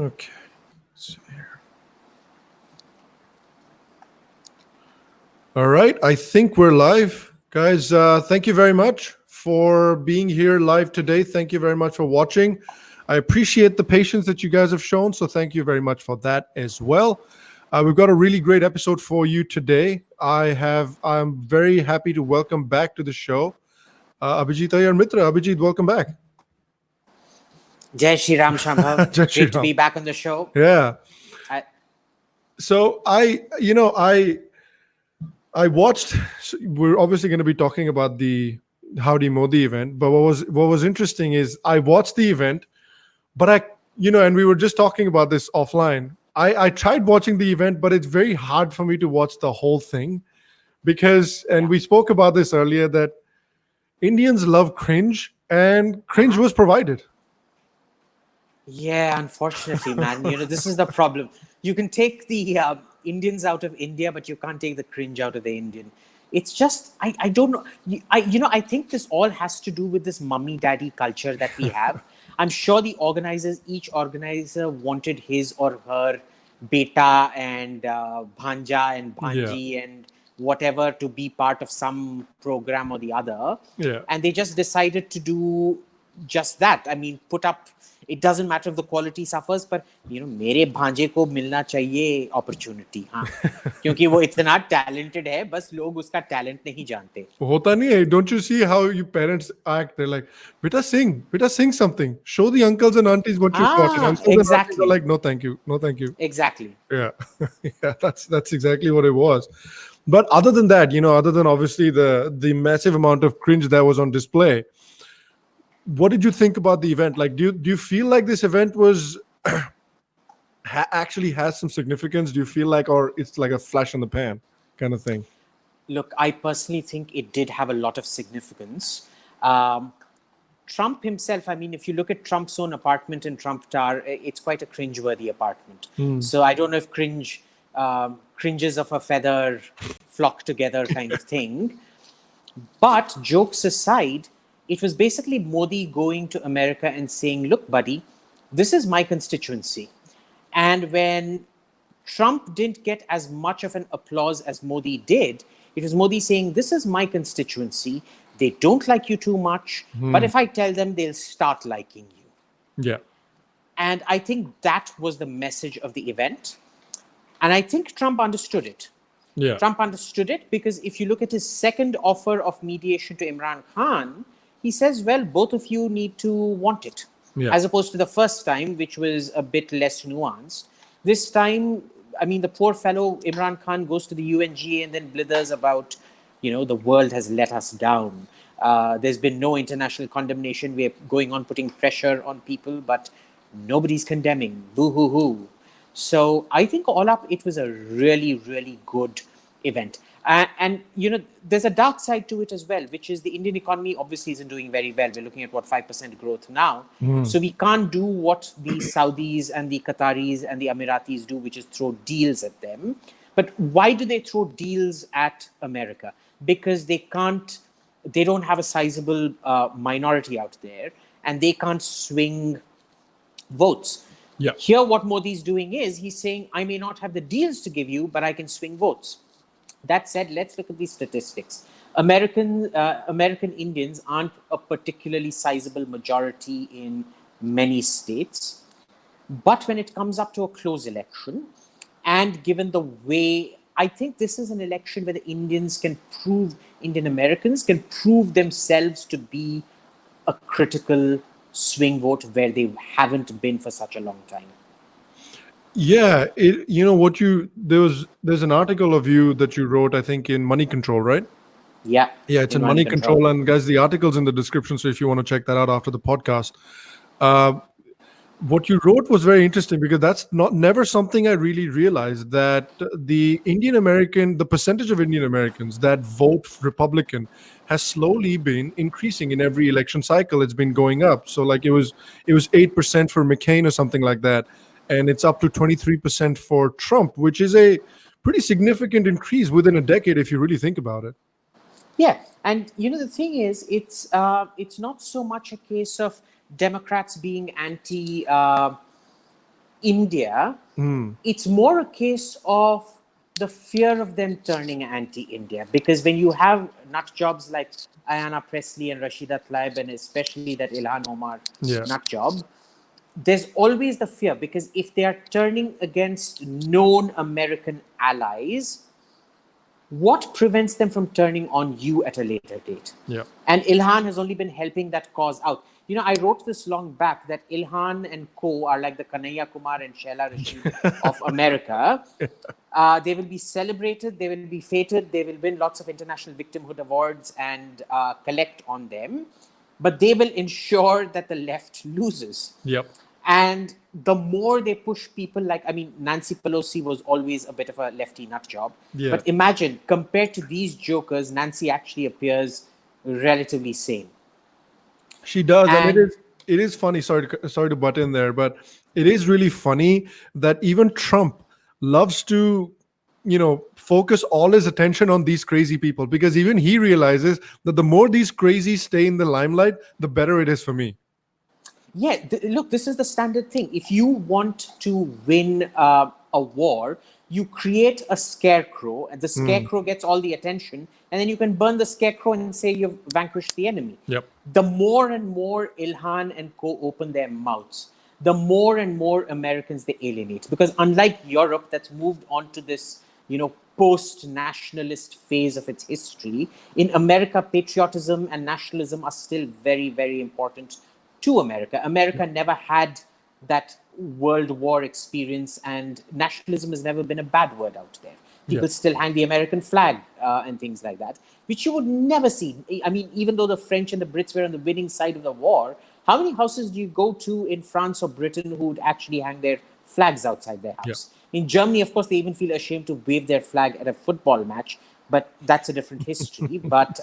Okay. Let's see here. All right. I think we're live. Guys, thank you very much for being here live today. Thank you very much for watching. I appreciate the patience that you guys have shown. So thank you very much for that as well. We've got a really great episode for you today. I'm very happy to welcome back to the show Abhijit Iyer-Mitra. Abhijit, welcome back. Jai Shri Ram, Shambhav. Jai Shri Great to Ram. be back on the show. Yeah. I watched. We're obviously going to be talking about the Howdy Modi event, but what was interesting is I watched the event, but and we were just talking about this offline. I tried watching the event, but it's very hard for me to watch the whole thing because, and we spoke about this earlier, that Indians love cringe, and cringe was provided. Yeah, unfortunately, man. This is the problem. You can take the Indians out of India, but you can't take the cringe out of the Indian. It's just, I don't know. I think this all has to do with this mummy daddy culture that we have. I'm sure each organizer wanted his or her beta and bhanja and bhanji and whatever to be part of some program or the other. Yeah. And they just decided to do just that. I mean, put up, it doesn't matter if the quality suffers, but मेरे भांजे को मिलना चाहिए opportunity, हाँ, क्योंकि वो इतना talented है, बस लोग उसका talent नहीं जानते. होता नहीं है. Don't you see how you parents act? They're like, beta sing something. Show the uncles and aunties what you've got. And uncles and aunties are like, no, thank you. Exactly. Yeah, yeah, that's exactly what it was. But other than that, other than obviously the massive amount of cringe that was on display, what did you think about the event? Like, do you feel like this event was actually has some significance? Do you feel like, or it's like a flash in the pan kind of thing? Look, I personally think it did have a lot of significance. Trump himself, I mean, if you look at Trump's own apartment in Trump Tower, it's quite a cringe-worthy apartment. So I don't know if cringes of a feather flock together kind of thing. But jokes aside, it was basically Modi going to America and saying, look, buddy, this is my constituency. And when Trump didn't get as much of an applause as Modi did, it was Modi saying, this is my constituency. They don't like you too much, but if I tell them, they'll start liking you. Yeah. And I think that was the message of the event. And I think Trump understood it. Yeah. Trump understood it because if you look at his second offer of mediation to Imran Khan, he says, well, both of you need to want it. Yeah. As opposed to the first time, which was a bit less nuanced. This time, I mean, the poor fellow Imran Khan goes to the UNGA and then blithers about, the world has let us down. There's been no international condemnation. We're going on putting pressure on people, but nobody's condemning. Boo-hoo-hoo. So I think all up, it was a really, really good event. And there's a dark side to it as well, which is the Indian economy obviously isn't doing very well. We're looking at 5% growth now. So we can't do what the Saudis and the Qataris and the Emiratis do, which is throw deals at them. But why do they throw deals at America? Because they don't have a sizable minority out there, and they can't swing votes. Yeah. Here, what Modi's doing is he's saying, I may not have the deals to give you, but I can swing votes. That said, let's look at these statistics. American Indians aren't a particularly sizable majority in many states. But when it comes up to a close election, and given the way, I think this is an election where the Indian Americans can prove themselves to be a critical swing vote where they haven't been for such a long time. Yeah, there's an article of you that you wrote, I think, in Money Control, right? Yeah. Yeah, it's in Money Control. And guys, the article's in the description, so if you want to check that out after the podcast. What you wrote was very interesting because that's never something I really realized, that the percentage of Indian Americans that vote Republican has slowly been increasing in every election cycle. It's been going up. So like it was 8% for McCain or something like that. And it's up to 23% for Trump, which is a pretty significant increase within a decade if you really think about it. Yeah. And, the thing is, it's not so much a case of Democrats being India, it's more a case of the fear of them turning anti-India. Because when you have nut jobs like Ayanna Pressley and Rashida Tlaib, and especially that Ilhan Omar nut job, there's always the fear, because if they are turning against known American allies, what prevents them from turning on you at a later date? Yeah. And Ilhan has only been helping that cause out. You know, I wrote this long back that Ilhan and co are like the Kanhaiya Kumar and Sheila Rashid of America. They will be celebrated, they will be feted, they will win lots of international victimhood awards and collect on them. But they will ensure that the left loses. Yep. And the more they push people like, I mean, Nancy Pelosi was always a bit of a lefty nut job. Yeah. But imagine, compared to these jokers, Nancy actually appears relatively sane. She does. And it is funny. Sorry to butt in there, but it is really funny that even Trump loves to, focus all his attention on these crazy people, because even he realizes that the more these crazies stay in the limelight, the better it is for me. Yeah, look, this is the standard thing. If you want to win a war, you create a scarecrow, and the scarecrow gets all the attention, and then you can burn the scarecrow and say you've vanquished the enemy. Yep. The more and more Ilhan and co open their mouths, the more and more Americans they alienate. Because unlike Europe, that's moved on to this, post-nationalist phase of its history, in America, patriotism and nationalism are still very, very important to America. America never had that World War experience, and nationalism has never been a bad word out there. People still hang the American flag and things like that, which you would never see. I mean, even though the French and the Brits were on the winning side of the war, how many houses do you go to in France or Britain who would actually hang their flags outside their house? In Germany, of course, they even feel ashamed to wave their flag at a football match, but that's a different history. But,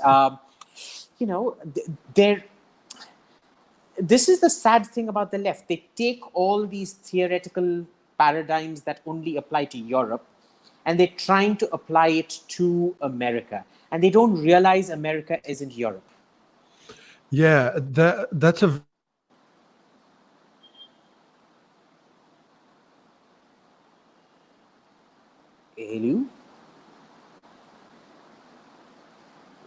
this is the sad thing about the left. They take all these theoretical paradigms that only apply to Europe, and they're trying to apply it to America. And they don't realize America isn't Europe. Yeah, that's a... Hello?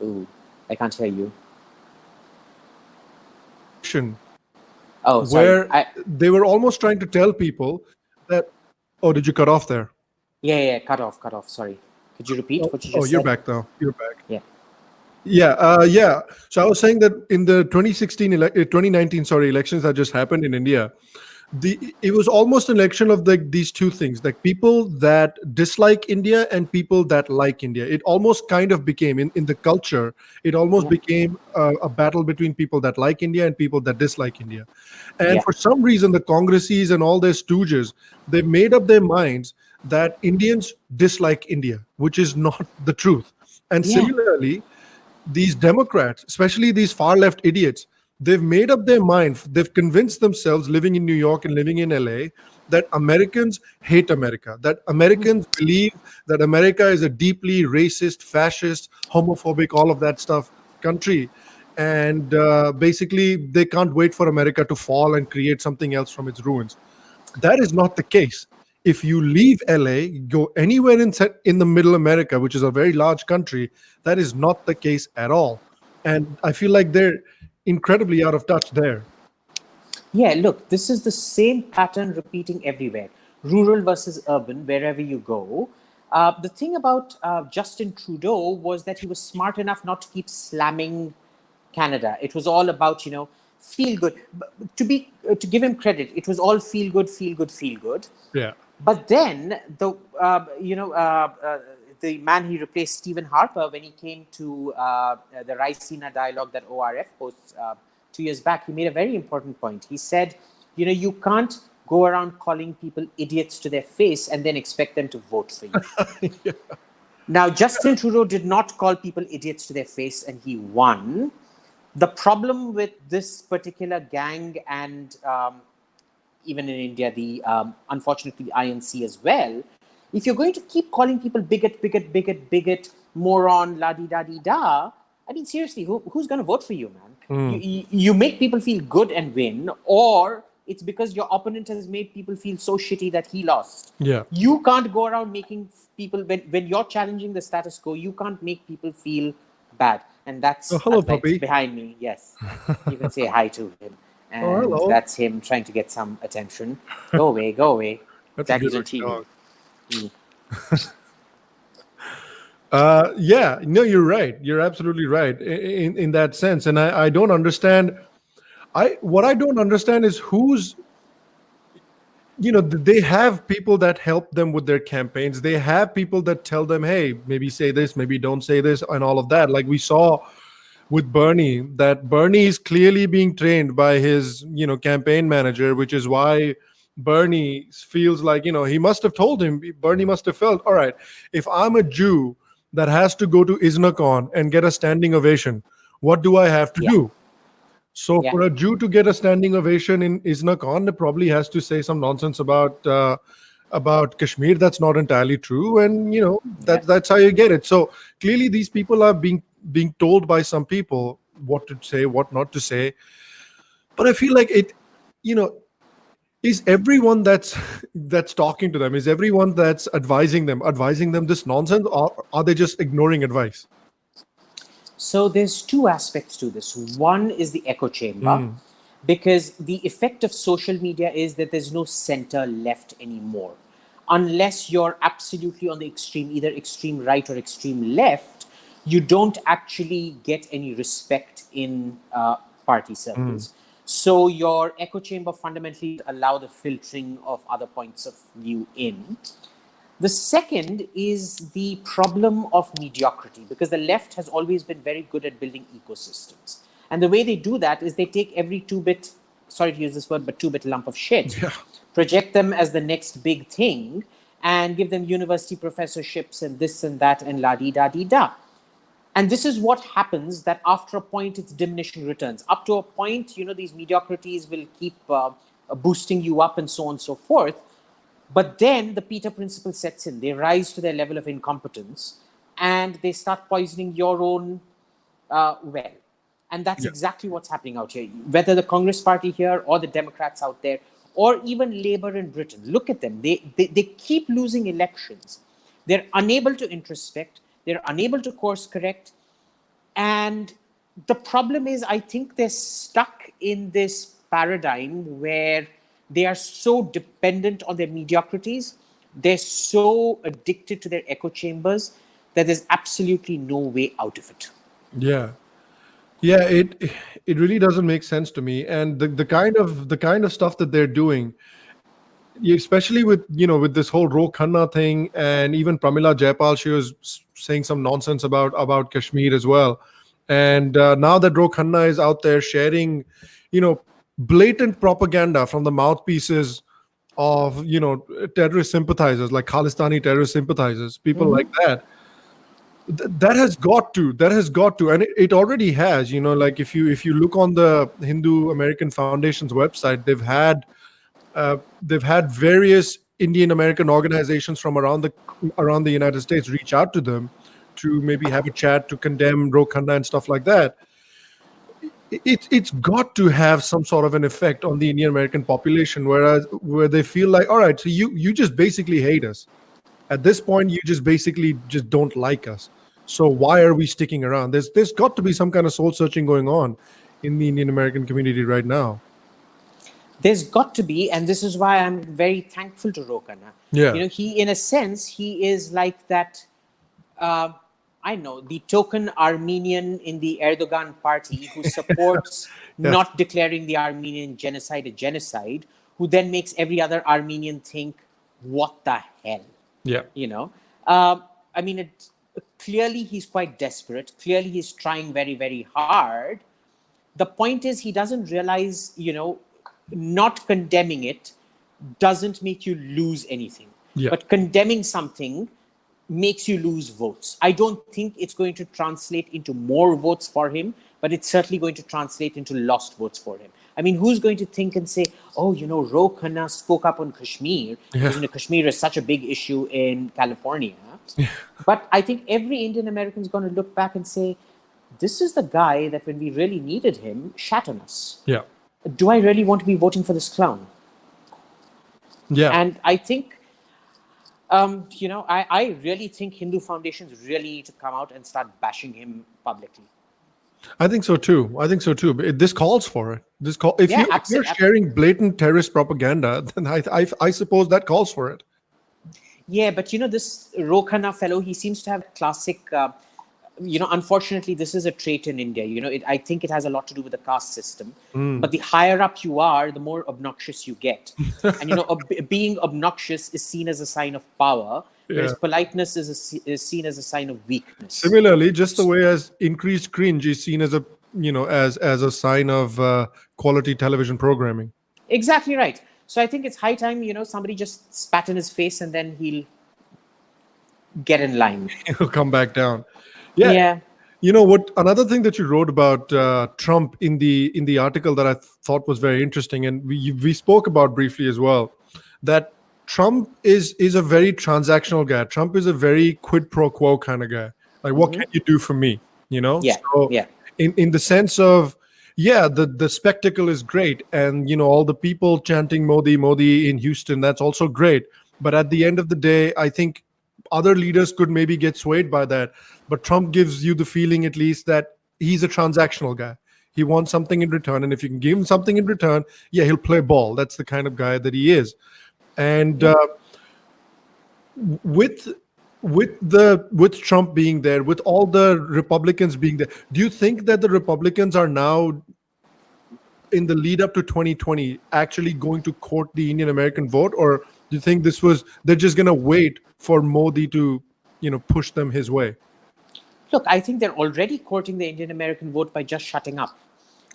Oh, I can't hear you. Oh, sorry. Where they were almost trying to tell people that... Oh, did you cut off there? Yeah, cut off. Sorry. Could you repeat what you just said? Oh, you're back now. You're back. Yeah. Yeah. So I was saying that in the 2019 elections that just happened in India, it was almost an election of these two things, like people that dislike India and people that like India. It almost kind of became, in the culture, it almost became a battle between people that like India and people that dislike India. And for some reason, the Congressies and all their stooges, they made up their minds that Indians dislike India, which is not the truth. And similarly, these Democrats, especially these far left idiots, they've made up their mind. They've convinced themselves, living in New York and living in LA, that Americans hate America, that Americans believe that America is a deeply racist, fascist, homophobic, all of that stuff country. And basically, they can't wait for America to fall and create something else from its ruins. That is not the case. If you leave LA, go anywhere in the middle America, which is a very large country, that is not the case at all. And I feel like they're incredibly out of touch there. Yeah, look, this is the same pattern repeating everywhere. Rural versus urban, wherever you go. The thing about Justin Trudeau was that he was smart enough not to keep slamming Canada. It was all about, feel good. To give him credit, it was all feel good. Yeah. But then the man he replaced, Stephen Harper, when he came to the Raisina dialogue that ORF posts 2 years back, he made a very important point. He said, you can't go around calling people idiots to their face and then expect them to vote for you. Now, Justin Trudeau did not call people idiots to their face, and he won. The problem with this particular gang and even in India, the unfortunately INC as well, if you're going to keep calling people bigot, moron, la-di-da-di-da, I mean, seriously, who's going to vote for you, man? You make people feel good and win, or it's because your opponent has made people feel so shitty that he lost. Yeah. You can't go around making people, when you're challenging the status quo, you can't make people feel bad. And that's Oh, hello, puppy. behind me. Yes. You can say hi to him. Oh, And hello. that's him trying to get some attention. Go away, go away. That's Jackie's a on good TV. dog. Yeah, no, you're right. You're absolutely right in that sense. And I don't understand. What I don't understand is who's, they have people that help them with their campaigns. They have people that tell them, hey, maybe say this, maybe don't say this, and all of that. Like we saw with Bernie, that Bernie is clearly being trained by his, campaign manager, which is why Bernie feels like, he must have told him, Bernie must have felt, all right, if I'm a Jew that has to go to ISNACON and get a standing ovation, what do I have to Yeah. do? So Yeah. for a Jew to get a standing ovation in ISNACON, it probably has to say some nonsense about Kashmir that's not entirely true, and that's how you get it. So clearly, these people are being told by some people what to say, what not to say. But I feel like you know, is everyone that's talking to them, is everyone that's advising them this nonsense, or are they just ignoring advice? So there's two aspects to this. One is the echo chamber, because the effect of social media is that there's no center left anymore. Unless you're absolutely on the extreme, either extreme right or extreme left, you don't actually get any respect in party circles. So your echo chamber fundamentally allow the filtering of other points of view in. The second is the problem of mediocrity, because the left has always been very good at building ecosystems. And the way they do that is they take every two-bit, sorry to use this word, but two-bit lump of shit, project them as the next big thing, and give them university professorships and this and that and la-di-da-di-da. And this is what happens, that after a point, it's diminishing returns. Up to a point, these mediocrities will keep boosting you up and so on and so forth. But then the Peter principle sets in. They rise to their level of incompetence and they start poisoning your own well. And that's exactly what's happening out here. Whether the Congress party here or the Democrats out there or even Labour in Britain, look at them. They keep losing elections. They're unable to introspect. They're unable to course correct. And the problem is, I think they're stuck in this paradigm where they are so dependent on their mediocrities, they're so addicted to their echo chambers that there's absolutely no way out of it. Yeah. It really doesn't make sense to me. And the kind of stuff that they're doing, especially with with this whole Ro Khanna thing, and even Pramila Jayapal, she was saying some nonsense about Kashmir as well. And now that Ro Khanna is out there sharing, blatant propaganda from the mouthpieces of terrorist sympathizers, like Khalistani terrorist sympathizers, people like that. That has got to, and it already has. Like if you look on the Hindu American Foundation's website, they've had various Indian American organizations from around the United States reach out to them to maybe have a chat to condemn Ro Khanna and stuff like that. It's got to have some sort of an effect on the Indian American population, where they feel like, all right, so you just basically hate us. At this point, you just basically just don't like us. So why are we sticking around? There's got to be some kind of soul searching going on in the Indian American community right now. There's got to be, and this is why I'm very thankful to Ro Khanna. Yeah. He, in a sense, he is like that. I know, the token Armenian in the Erdogan party who supports not declaring the Armenian genocide a genocide, who then makes every other Armenian think, what the hell? Yeah. I mean, clearly he's quite desperate. Clearly he's trying very, very hard. The point is, he doesn't realize, not condemning it doesn't make you lose anything. Yeah. But condemning something makes you lose votes. I don't think it's going to translate into more votes for him, but it's certainly going to translate into lost votes for him. I mean, who's going to think and say, oh, Ro Khanna spoke up on Kashmir, because Kashmir is such a big issue in California. But I think every Indian American is going to look back and say, this is the guy that when we really needed him, shat on us. Yeah. do I really want to be voting for this clown? Yeah. And I think, I really think Hindu foundations really need to come out and start bashing him publicly. I think so too. I think so too. But this calls for it. If Yeah, you're absolutely. sharing blatant terrorist propaganda, then I suppose that calls for it. Yeah, but this Rokhana fellow, he seems to have classic. Unfortunately, this is a trait in India. I think it has a lot to do with the caste system. But the higher up you are, the more obnoxious you get. And being obnoxious is seen as a sign of power, whereas Yeah. politeness is seen as a sign of weakness. Similarly, just the way as increased cringe is seen as a as a sign of quality television programming. Exactly right. So I think it's high time, somebody just spat in his face and then he'll get in line. He'll come back down. Yeah. Yeah. You know what? Another thing that you wrote about Trump in the article that I thought was very interesting, and we spoke about briefly as well, that Trump is a very transactional guy. Trump is a very quid pro quo kind of guy. Like, what can you do for me? Yeah. So Yeah. in the sense of, yeah, the spectacle is great, and all the people chanting Modi Modi in Houston, that's also great. But at the end of the day, I think other leaders could maybe get swayed by that, but Trump gives you the feeling at least that he's a transactional guy. He wants something in return, and if you can give him something in return, yeah, he'll play ball. That's the kind of guy that he is. And with with Trump being there, with all the Republicans being there, do you think that the Republicans are now, in the lead up to 2020, actually going to court the Indian American vote, or do you think they're just going to wait for Modi to push them his way? Look, I think they're already courting the Indian American vote by just shutting up.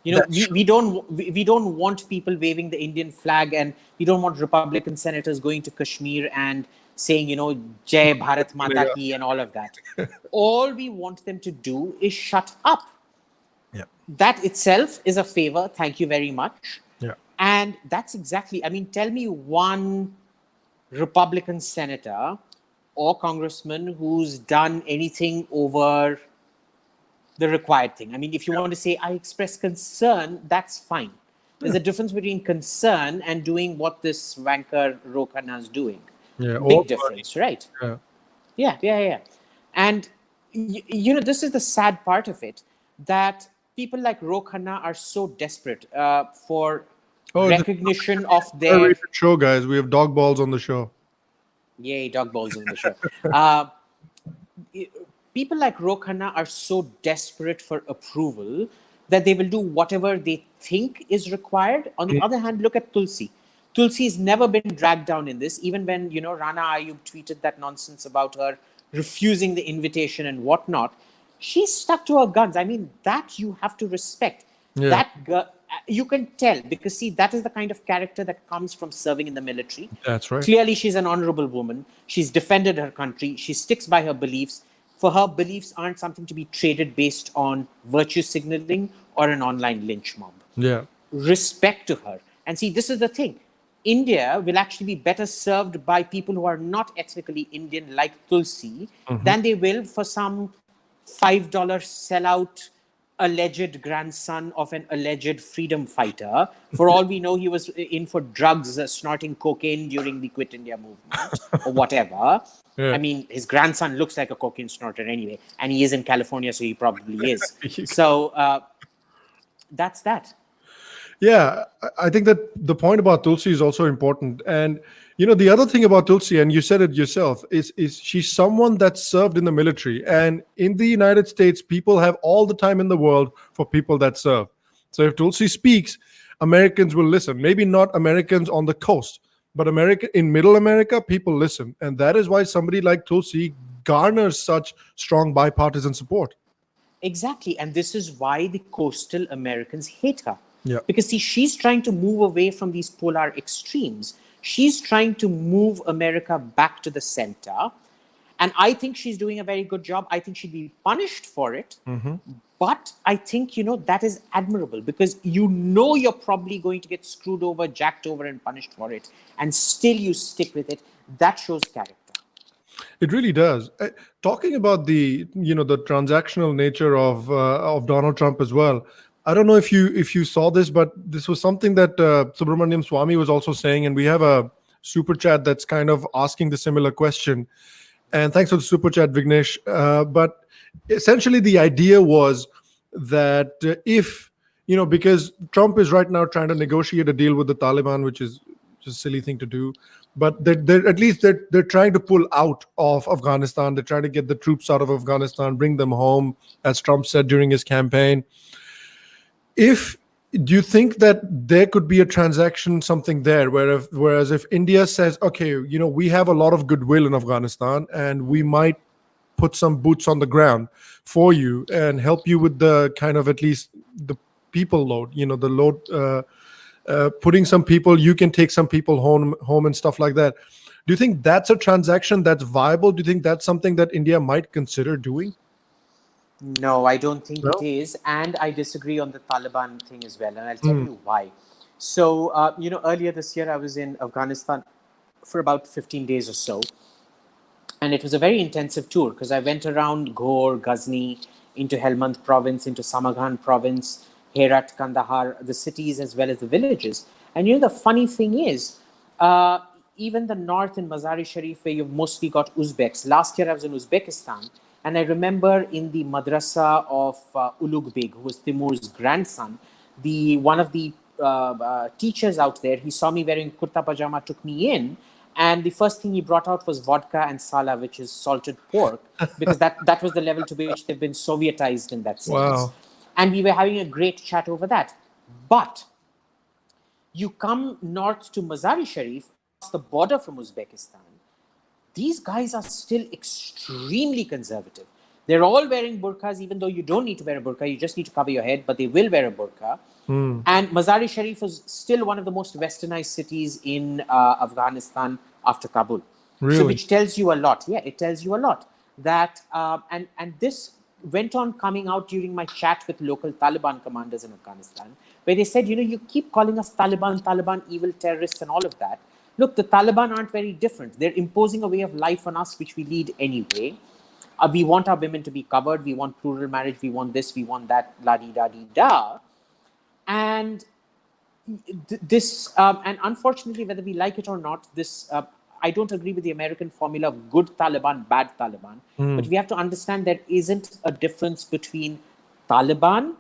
That's We don't want people waving the Indian flag, and we don't want Republican senators going to Kashmir and saying, Jai Bharat Mata Ki and all of that. All we want them to do is shut up. Yeah. That itself is a favor. Thank you very much. Yeah. And that's exactly, tell me one Republican senator or congressman who's done anything over the required thing. If you want to say, I express concern, that's fine. There's a difference between concern and doing what this wanker Rokhana is doing. Yeah. Big difference, right? Yeah. Yeah. And, this is the sad part of it, that people like Rokhana are so desperate for recognition of their... show, guys. We have dog balls on the show. Yay, dog balls on the show. People like Rokhana are so desperate for approval that they will do whatever they think is required. On the other hand, look at Tulsi. Tulsi's never been dragged down in this, even when, Rana Ayub tweeted that nonsense about her refusing the invitation and whatnot. She stuck to her guns. That you have to respect. Yeah. That girl, you can tell, because see, that is the kind of character that comes from serving in the military. That's right. Clearly, she's an honorable woman. She's defended her country. She sticks by her beliefs. For her, beliefs aren't something to be traded based on virtue signaling or an online lynch mob. Yeah. Respect to her. And see, this is the thing. India will actually be better served by people who are not ethnically Indian like Tulsi than they will for some $5 sellout alleged grandson of an alleged freedom fighter. For all we know, he was in for drugs, snorting cocaine during the Quit India movement or whatever. Yeah. His grandson looks like a cocaine snorter anyway, and he is in California, so he probably is. So that's that. Yeah, I think that the point about Tulsi is also important. And, the other thing about Tulsi, and you said it yourself, is she's someone that served in the military. And in the United States, people have all the time in the world for people that serve. So if Tulsi speaks, Americans will listen. Maybe not Americans on the coast, but in middle America, people listen. And that is why somebody like Tulsi garners such strong bipartisan support. Exactly. And this is why the coastal Americans hate her. Yeah. Because see, she's trying to move away from these polar extremes. She's trying to move America back to the center. And I think she's doing a very good job. I think she'd be punished for it. But I think, that is admirable, because you're probably going to get screwed over, jacked over, and punished for it. And still you stick with it. That shows character. It really does. Talking about the transactional nature of Donald Trump as well, I don't know if you saw this, but this was something that Subramaniam Swamy was also saying, and we have a super chat that's kind of asking the similar question. And thanks for the super chat, Vignesh. But essentially, the idea was that if because Trump is right now trying to negotiate a deal with the Taliban, which is just a silly thing to do, but at least they're trying to pull out of Afghanistan. They're trying to get the troops out of Afghanistan, bring them home, as Trump said during his campaign. If Do you think that there could be a transaction, something there, whereas if India says, okay, we have a lot of goodwill in Afghanistan, and we might put some boots on the ground for you and help you with the kind of at least the people load, the load, putting some people, you can take some people home and stuff like that. Do you think that's a transaction that's viable? Do you think that's something that India might consider doing? No, I don't think No? it is. And I disagree on the Taliban thing as well. And I'll tell you why. So, earlier this year, I was in Afghanistan for about 15 days or so. And it was a very intensive tour because I went around Ghor, Ghazni, into Helmand province, into Samagan province, Herat, Kandahar, the cities as well as the villages. And the funny thing is, even the north in Mazar-e Sharif, where you've mostly got Uzbeks. Last year I was in Uzbekistan, and I remember in the madrasa of Ulugh Beg, who was Timur's grandson, one of the teachers out there, he saw me wearing kurta pajama, took me in, and the first thing he brought out was vodka and sala, which is salted pork, because that was the level to which they've been Sovietized in that sense. Wow. And we were having a great chat over that. But you come north to Mazar-e Sharif, across the border from Uzbekistan, these guys are still extremely conservative. They're all wearing burqas, even though you don't need to wear a burqa. You just need to cover your head, but they will wear a burqa. And Mazar-e Sharif was still one of the most westernized cities in Afghanistan after Kabul. Really? So which tells you a lot. Yeah, it tells you a lot. That and this went on coming out during my chat with local Taliban commanders in Afghanistan, where they said, you keep calling us Taliban, evil terrorists and all of that. Look, the Taliban aren't very different. They're imposing a way of life on us, which we lead anyway. We want our women to be covered. We want plural marriage. We want this. We want that. La-di-da-di-da. And this, and unfortunately, whether we like it or not, this, I don't agree with the American formula of good Taliban, bad Taliban. But we have to understand there isn't a difference between Taliban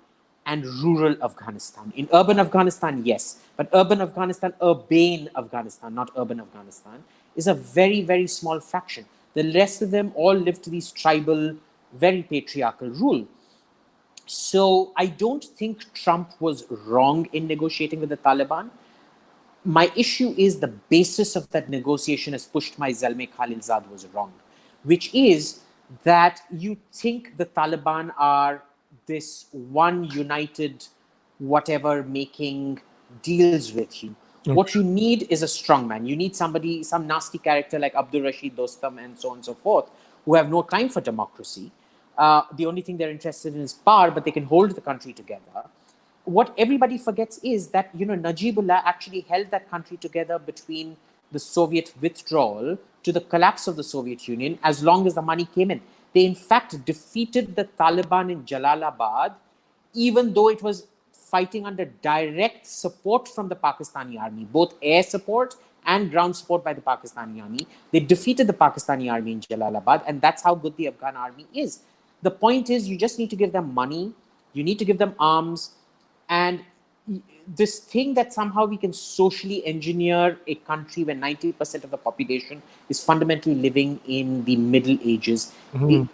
and rural Afghanistan. In urban Afghanistan, yes. But urban Afghanistan, urbane Afghanistan, not urban Afghanistan, is a very, very small fraction. The rest of them all live to these tribal, very patriarchal rule. So I don't think Trump was wrong in negotiating with the Taliban. My issue is the basis of that negotiation has pushed my Zalmay Khalilzad was wrong, which is that you think the Taliban are this one united whatever making deals with you. Okay. What you need is a strongman. You need somebody, some nasty character like Abdul Rashid Dostum and so on and so forth, who have no time for democracy. The only thing they're interested in is power, but they can hold the country together. What everybody forgets is that, Najibullah actually held that country together between the Soviet withdrawal to the collapse of the Soviet Union as long as the money came in. They, in fact, defeated the Taliban in Jalalabad, even though it was fighting under direct support from the Pakistani army, both air support and ground support by the Pakistani army. They defeated the Pakistani army in Jalalabad, and that's how good the Afghan army is. The point is, you just need to give them money, you need to give them arms, and this thing that somehow we can socially engineer a country where 90% of the population is fundamentally living in the Middle Ages,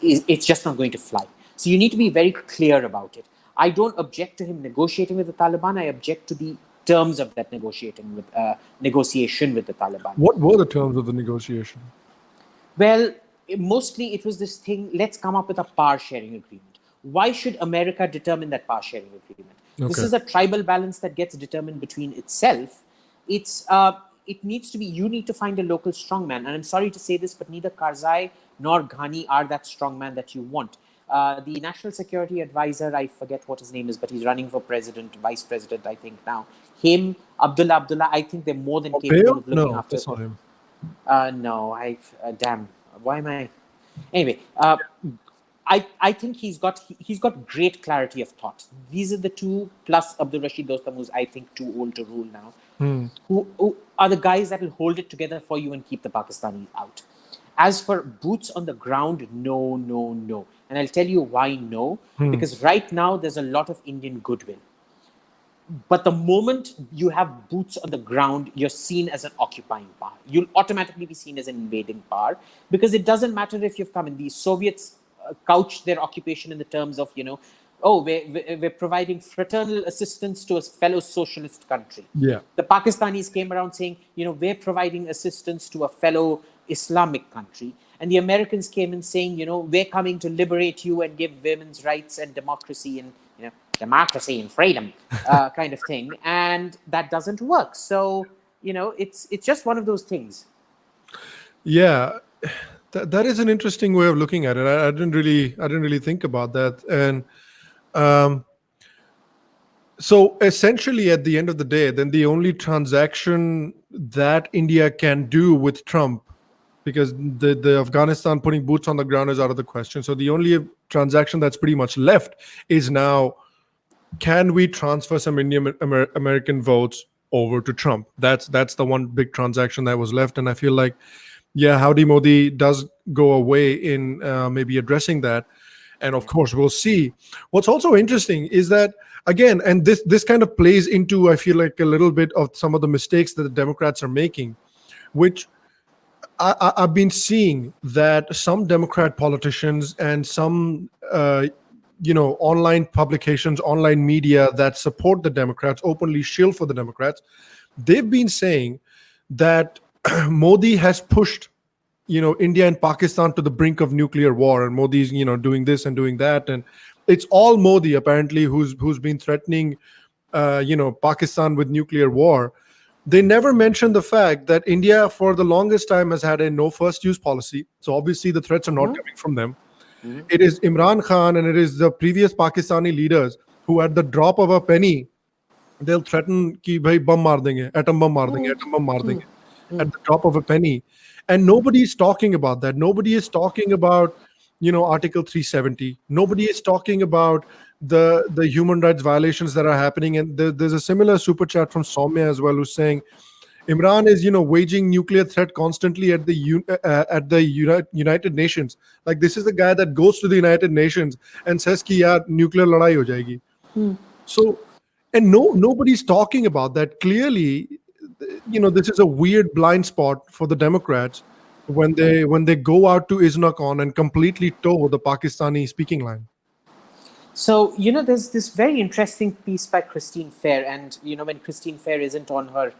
it's just not going to fly. So you need to be very clear about it. I don't object to him negotiating with the Taliban. I object to the terms of that negotiation with the Taliban. What were the terms of the negotiation? Well, mostly it was this thing, let's come up with a power sharing agreement. Why should America determine that power sharing agreement? Okay. This is a tribal balance that gets determined between itself. It needs to be, you need to find a local strongman. And I'm sorry to say this, but neither Karzai nor Ghani are that strongman that you want. The National Security Advisor, I forget what his name is, but he's running for president, vice president, I think now. Him, Abdullah, I think they're more than capable of looking after. That's not him. No, damn. Why am I? Anyway, I think he's got great clarity of thought. These are the two, plus Abdul Rashid Dostum, who's I think too old to rule now, who are the guys that will hold it together for you and keep the Pakistanis out. As for boots on the ground, no, no, no. And I'll tell you why no. Because right now there's a lot of Indian goodwill. But the moment you have boots on the ground, you're seen as an occupying power. You'll automatically be seen as an invading power, because it doesn't matter if you've come in. The Soviets couched their occupation in the terms of, oh, we're providing fraternal assistance to a fellow socialist country. Yeah. The Pakistanis came around saying, we're providing assistance to a fellow Islamic country. And the Americans came in saying, we're coming to liberate you and give women's rights and democracy and, democracy and freedom kind of thing. And that doesn't work. So, it's just one of those things. Yeah. That is an interesting way of looking at it. I didn't really think about that. And so essentially, at the end of the day, then the only transaction that India can do with Trump, because the Afghanistan putting boots on the ground is out of the question. So the only transaction that's pretty much left is now, can we transfer some Indian American votes over to Trump? That's the one big transaction that was left. And I feel like, yeah, Howdy Modi does go away in maybe addressing that. And of course, we'll see. What's also interesting is that, again, and this kind of plays into, I feel like, a little bit of some of the mistakes that the Democrats are making, which I've been seeing that some Democrat politicians and some online publications, online media that support the Democrats, openly shill for the Democrats, they've been saying that Modi has pushed India and Pakistan to the brink of nuclear war, and Modi's doing this and doing that, and it's all Modi apparently who's been threatening Pakistan with nuclear war. They never mentioned the fact that India for the longest time has had a no first use policy. So obviously the threats are not coming from them. It is Imran Khan and it is the previous Pakistani leaders who, at the drop of a penny, they'll threaten ki bhai bum maar denge, atom bum maar denge, atom bum maar denge, at the drop of a penny. And nobody is talking about that. Nobody is talking about Article 370. Nobody is talking about the human rights violations that are happening. And there's a similar super chat from Soumya as well, who's saying Imran is waging nuclear threat constantly at the United Nations. Like, this is the guy that goes to the United Nations and says ki yaar nuclear ladai ho jayegi. So, and nobody's talking about that. Clearly, this is a weird blind spot for the Democrats when they go out to Isnakon and completely toe the Pakistani speaking line. So, there's this very interesting piece by Christine Fair, and when Christine Fair isn't on her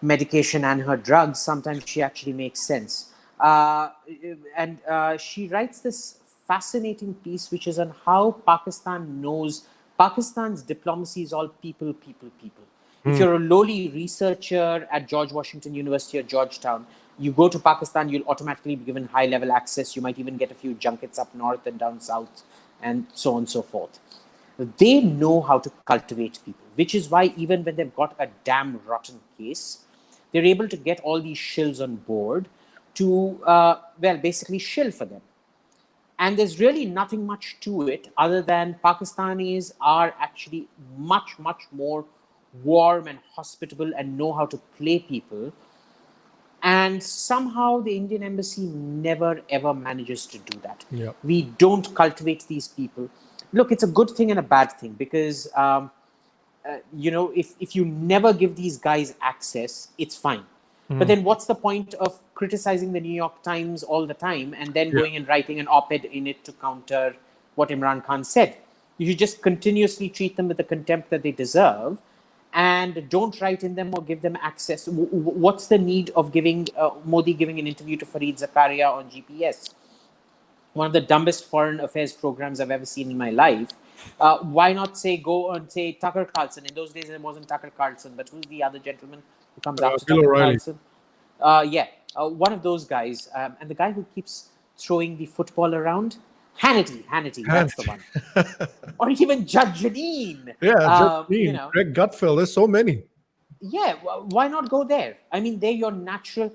medication and her drugs, sometimes she actually makes sense. And she writes this fascinating piece, which is on how Pakistan knows Pakistan's diplomacy is all people, people, people. If you're a lowly researcher at George Washington University or Georgetown, you go to Pakistan, you'll automatically be given high-level access. You might even get a few junkets up north and down south, and so on and so forth. They know how to cultivate people, which is why even when they've got a damn rotten case, they're able to get all these shills on board to, basically shill for them. And there's really nothing much to it other than Pakistanis are actually much, much more warm and hospitable and know how to play people. And somehow the Indian embassy never, ever manages to do that. Yeah. We don't cultivate these people. Look, it's a good thing and a bad thing because, if you never give these guys access, it's fine. But then what's the point of criticizing the New York Times all the time and then going and writing an op-ed in it to counter what Imran Khan said? You should just continuously treat them with the contempt that they deserve and don't write in them or give them access. What's the need of Modi giving an interview to Fareed Zakaria on GPS? One of the dumbest foreign affairs programs I've ever seen in my life. Why not go and say Tucker Carlson? In those days, it wasn't Tucker Carlson, but who's the other gentleman who comes after Bill Tucker O'Reilly. Carlson? One of those guys. And the guy who keeps throwing the football around, Hannity, that's the one. Or even Judge Janine. Yeah, Judge Janine, Greg Gutfeld, there's so many. Yeah, why not go there? I mean, they're your natural...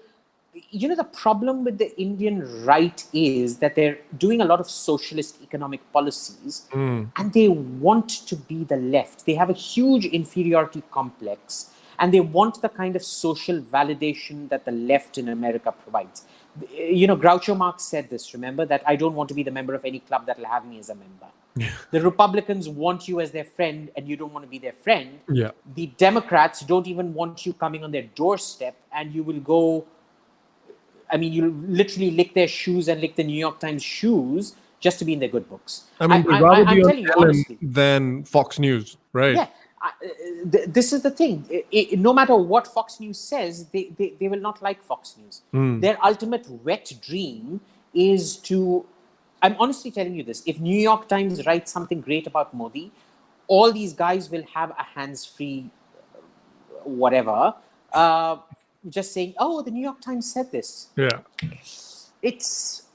the problem with the Indian right is that they're doing a lot of socialist economic policies and they want to be the left. They have a huge inferiority complex and they want the kind of social validation that the left in America provides. Groucho Marx said this, remember, that I don't want to be the member of any club that will have me as a member. The Republicans want you as their friend and you don't want to be their friend. Yeah. The Democrats don't even want you coming on their doorstep, and you will go, you literally lick their shoes and lick the New York Times shoes just to be in their good books. They'd rather be on telling you Ellen honestly than Fox News, right? Yeah. This is the thing. No matter what Fox News says, they will not like Fox News. Their ultimate wet dream is to... I'm honestly telling you this. If New York Times writes something great about Modi, all these guys will have a hands-free whatever, just saying, oh, the New York Times said this. Yeah. It's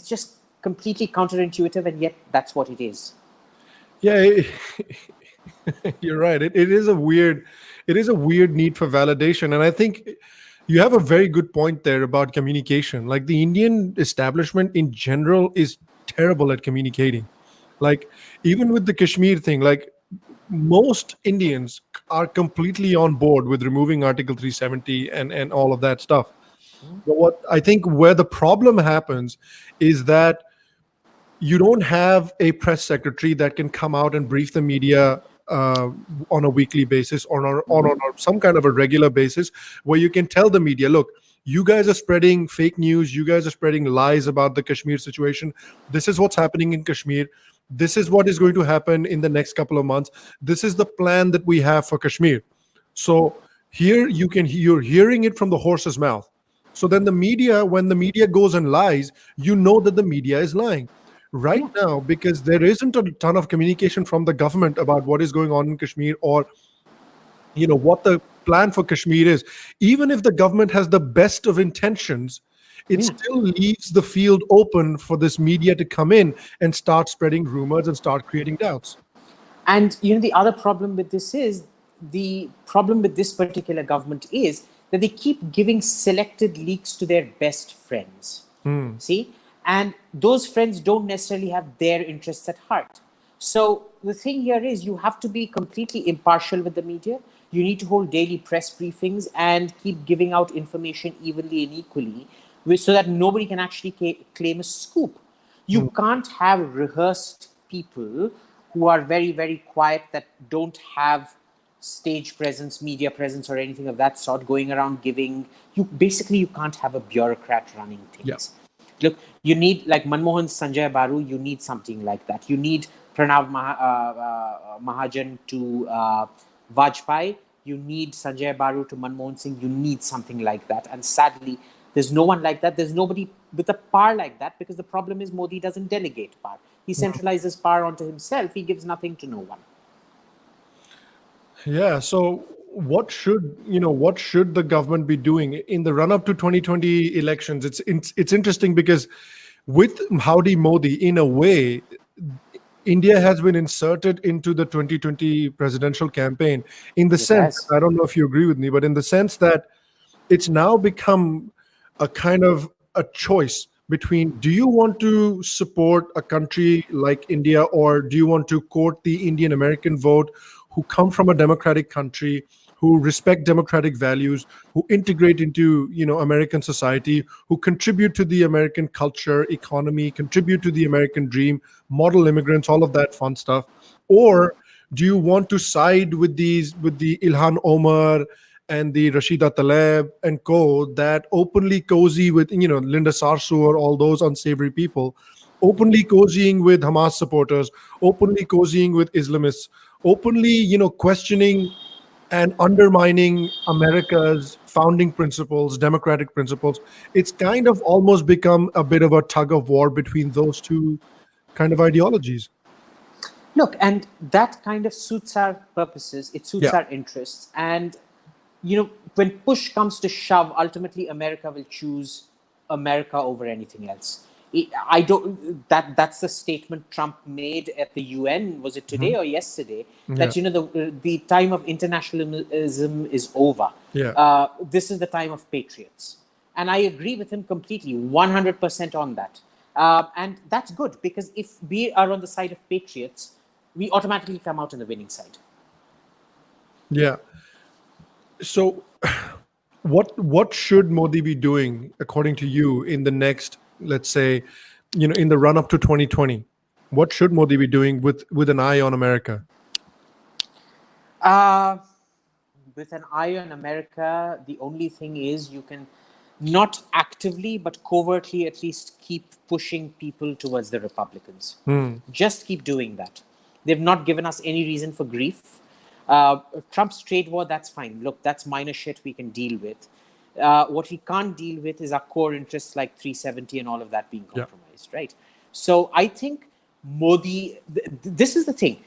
just completely counterintuitive, and yet that's what it is. Yeah, you're right. It is a weird need for validation. And I think you have a very good point there about communication. Like, the Indian establishment in general is terrible at communicating. Like, even with the Kashmir thing, like, most Indians are completely on board with removing Article 370 and all of that stuff. But what I think where the problem happens is that you don't have a press secretary that can come out and brief the media on a weekly basis or on some kind of a regular basis, where you can tell the media, look, you guys are spreading fake news, you guys are spreading lies about the Kashmir situation. This is what's happening in Kashmir. This is what is going to happen in the next couple of months. This is the plan that we have for Kashmir. So here you're hearing it from the horse's mouth. So then the media, when the media goes and lies, you know that the media is lying. Right now, because there isn't a ton of communication from the government about what is going on in Kashmir, or what the plan for Kashmir is. Even if the government has the best of intentions, it still leaves the field open for this media to come in and start spreading rumors and start creating doubts. And the other problem with this is, the problem with this particular government is that they keep giving selected leaks to their best friends. See? And those friends don't necessarily have their interests at heart. So the thing here is, you have to be completely impartial with the media. You need to hold daily press briefings and keep giving out information evenly and equally, so that nobody can actually claim a scoop. You can't have rehearsed people who are very, very quiet, that don't have stage presence, media presence, or anything of that sort, going around giving... You can't have a bureaucrat running things. Yeah. Look, you need, like Manmohan, Sanjay Baru, you need something like that. You need Pranav Mahajan to Vajpayee. You need Sanjay Baru to Manmohan Singh. You need something like that. And sadly, there's no one like that. There's nobody with a power like that, because the problem is Modi doesn't delegate power. He centralizes power onto himself. He gives nothing to no one. Yeah. So what should the government be doing in the run up to 2020 elections? It's interesting because with Howdy Modi, in a way, India has been inserted into the 2020 presidential campaign in the sense, I don't know if you agree with me, but in the sense that it's now become a kind of a choice between, do you want to support a country like India, or do you want to court the Indian American vote, who come from a democratic country, who respect democratic values, who integrate into American society, who contribute to the American culture, economy, contribute to the American dream, model immigrants, all of that fun stuff? Or do you want to side with the Ilhan Omar and the Rashida Tlaib and co, that openly cozy with Linda Sarsour, or all those unsavory people, openly cozying with Hamas supporters, openly cozying with Islamists, openly questioning and undermining America's founding principles, democratic principles? It's kind of almost become a bit of a tug of war between those two kind of ideologies. Look, and that kind of suits our purposes. It suits our interests. And, when push comes to shove, ultimately America will choose America over anything else. That's the statement Trump made at the UN. Was it today or yesterday? That the time of internationalism is over. This is the time of patriots. And I agree with him completely, 100% on that. And that's good, because if we are on the side of patriots, we automatically come out on the winning side. Yeah. So, what should Modi be doing, according to you, in the next, let's say, in the run up to 2020? What should Modi be doing with an eye on America? Uh, with an eye on America, the only thing is you can not actively but covertly at least keep pushing people towards the Republicans. Just keep doing that. They've not given us any reason for grief. Trump's trade war, that's fine. Look, that's minor shit we can deal with. What we can't deal with is our core interests like 370 and all of that being compromised, right? So I think Modi, this is the thing.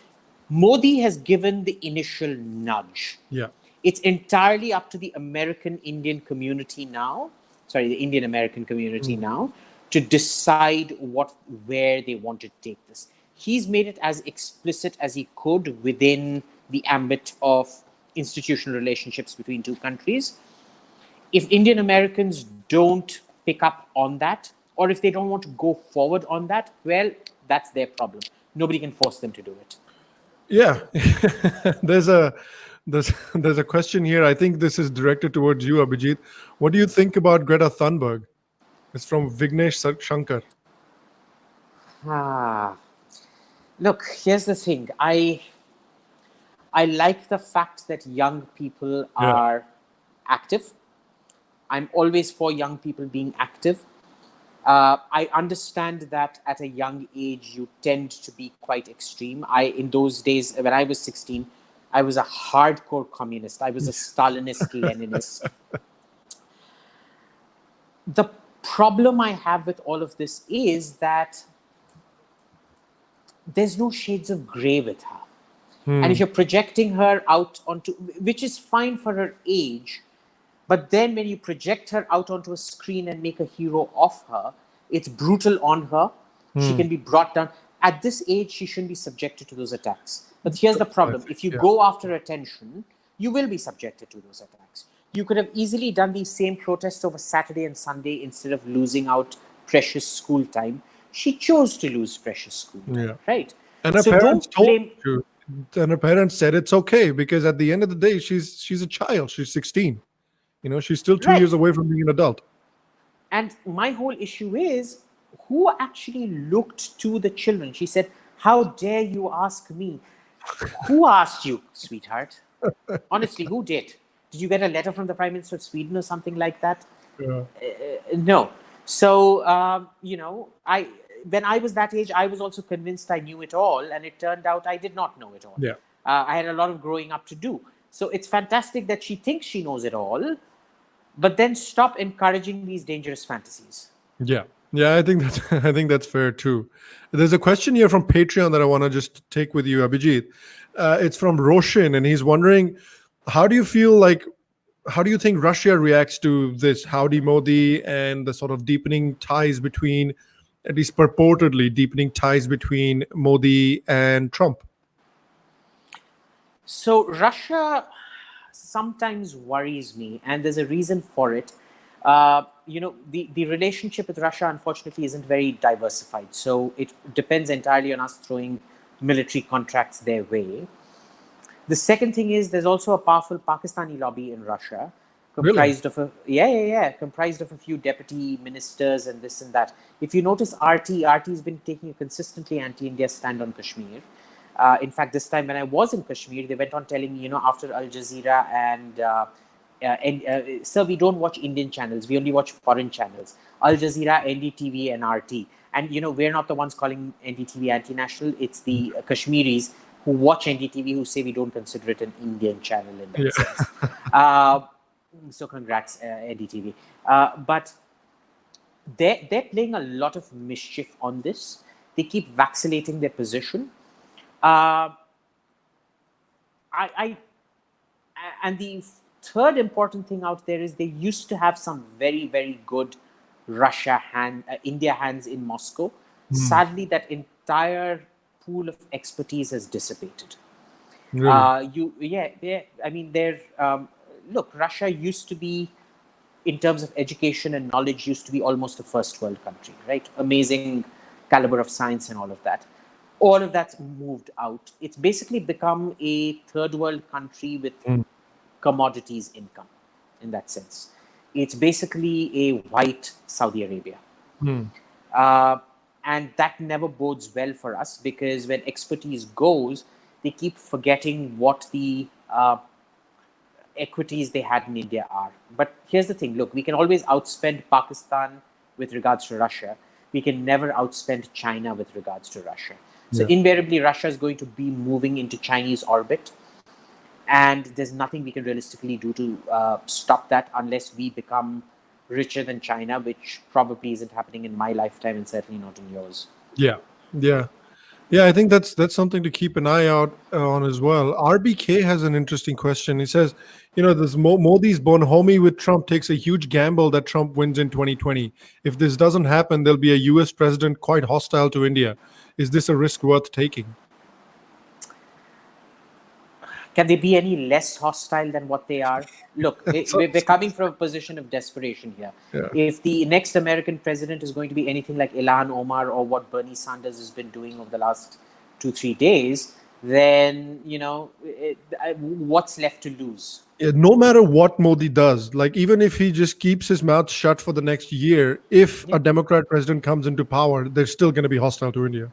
Modi has given the initial nudge. Yeah. It's entirely up to the American Indian community now, the Indian American community now, to decide where they want to take this. He's made it as explicit as he could within the ambit of institutional relationships between two countries. If Indian Americans don't pick up on that, or if they don't want to go forward on that, well, that's their problem. Nobody can force them to do it. Yeah. there's a question here. I think this is directed towards you, Abhijit. What do you think about Greta Thunberg? It's from Vignesh Shankar. Look, here's the thing. I like the fact that young people are active. I'm always for young people being active. I understand that at a young age, you tend to be quite extreme. In those days, when I was 16, I was a hardcore communist. I was a Stalinist, Leninist. The problem I have with all of this is that there's no shades of gray with her. And if you're projecting her out onto, which is fine for her age, but then when you project her out onto a screen and make a hero of her, it's brutal on her. She can be brought down. At this age, she shouldn't be subjected to those attacks. But here's the problem. If you go after attention, you will be subjected to those attacks. You could have easily done these same protests over Saturday and Sunday instead of losing out precious school time. She chose to lose precious school time, right? And her parents told her, and her parents said it's okay, because at the end of the day, she's a child. She's 16. She's still 2 years away from being an adult. And my whole issue is, who actually looked to the children? She said, "How dare you ask me?" Who asked you, sweetheart? Honestly, who did? Did you get a letter from the Prime Minister of Sweden or something like that? No. So, when I was that age, I was also convinced I knew it all, and it turned out I did not know it all. I had a lot of growing up to do. So it's fantastic that she thinks she knows it all, but then stop encouraging these dangerous fantasies. Yeah, I think that's fair too. There's a question here from Patreon that I want to just take with you, Abhijit. It's from Roshan, and he's wondering, how do you think Russia reacts to this Howdy Modi and the sort of deepening ties between, at least purportedly deepening ties between Modi and Trump? So Russia sometimes worries me, and there's a reason for it. The relationship with Russia, unfortunately, isn't very diversified. So it depends entirely on us throwing military contracts their way. The second thing is, there's also a powerful Pakistani lobby in Russia, comprised of a few deputy ministers and this and that. If you notice, RT has been taking a consistently anti-India stand on Kashmir. In fact, this time when I was in Kashmir, they went on telling me, after Al Jazeera and sir, we don't watch Indian channels. We only watch foreign channels. Al Jazeera, NDTV, and RT. And, we're not the ones calling NDTV anti-national. It's the Kashmiris who watch NDTV who say we don't consider it an Indian channel in that sense. So congrats, NDTV. But they're playing a lot of mischief on this. They keep vacillating their position. And the third important thing out there is they used to have some very, very good India hands in Moscow. Sadly, that entire pool of expertise has dissipated. Really? Look, Russia used to be in terms of education and knowledge, used to be almost a first world country, right? Amazing caliber of science and all of that. All of that's moved out. It's basically become a third world country with commodities income in that sense. It's basically a white Saudi Arabia. And that never bodes well for us, because when expertise goes, they keep forgetting what the equities they had in India are. But here's the thing, look, we can always outspend Pakistan with regards to Russia. We can never outspend China with regards to Russia. So invariably, Russia is going to be moving into Chinese orbit. And there's nothing we can realistically do to stop that unless we become richer than China, which probably isn't happening in my lifetime and certainly not in yours. Yeah, I think that's something to keep an eye out on as well. RBK has an interesting question. He says, this Modi's bonhomie with Trump takes a huge gamble that Trump wins in 2020. If this doesn't happen, there'll be a US president quite hostile to India. Is this a risk worth taking? Can they be any less hostile than what they are? Look, we're coming from a position of desperation here. Yeah. If the next American president is going to be anything like Ilhan Omar or what Bernie Sanders has been doing over the last 2-3 days, then, what's left to lose? Yeah, no matter what Modi does, like even if he just keeps his mouth shut for the next year, if a Democrat president comes into power, they're still going to be hostile to India.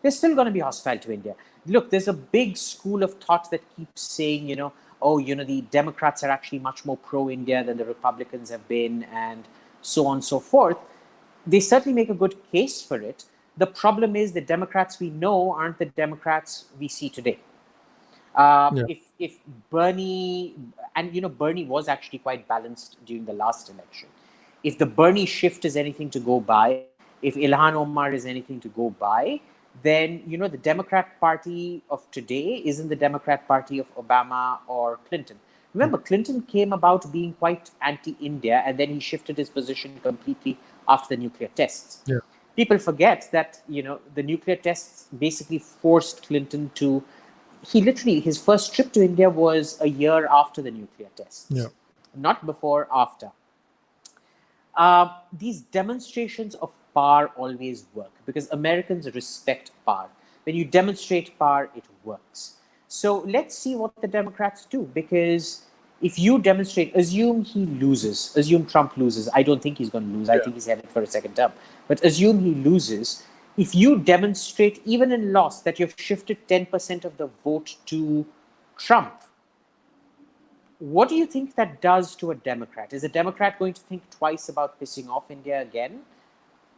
They're still going to be hostile to India. Look, there's a big school of thought that keeps saying, the Democrats are actually much more pro-India than the Republicans have been, and so on and so forth. They certainly make a good case for it. The problem is the Democrats we know aren't the Democrats we see today. If Bernie, and Bernie was actually quite balanced during the last election. If the Bernie shift is anything to go by, if Ilhan Omar is anything to go by, then, the Democrat Party of today isn't the Democrat Party of Obama or Clinton. Remember, Clinton came about being quite anti-India, and then he shifted his position completely after the nuclear tests. Yeah. People forget that, the nuclear tests basically forced Clinton to... his first trip to India was a year after the nuclear tests. Yeah. Not before, after. These demonstrations of power always work because Americans respect power. When you demonstrate power, it works. So let's see what the Democrats do, because if you demonstrate, assume he loses, assume Trump loses. I don't think he's going to lose. I think he's headed for a second term. But assume he loses. If you demonstrate, even in loss, that you've shifted 10% of the vote to Trump, what do you think that does to a Democrat? Is a Democrat going to think twice about pissing off India again?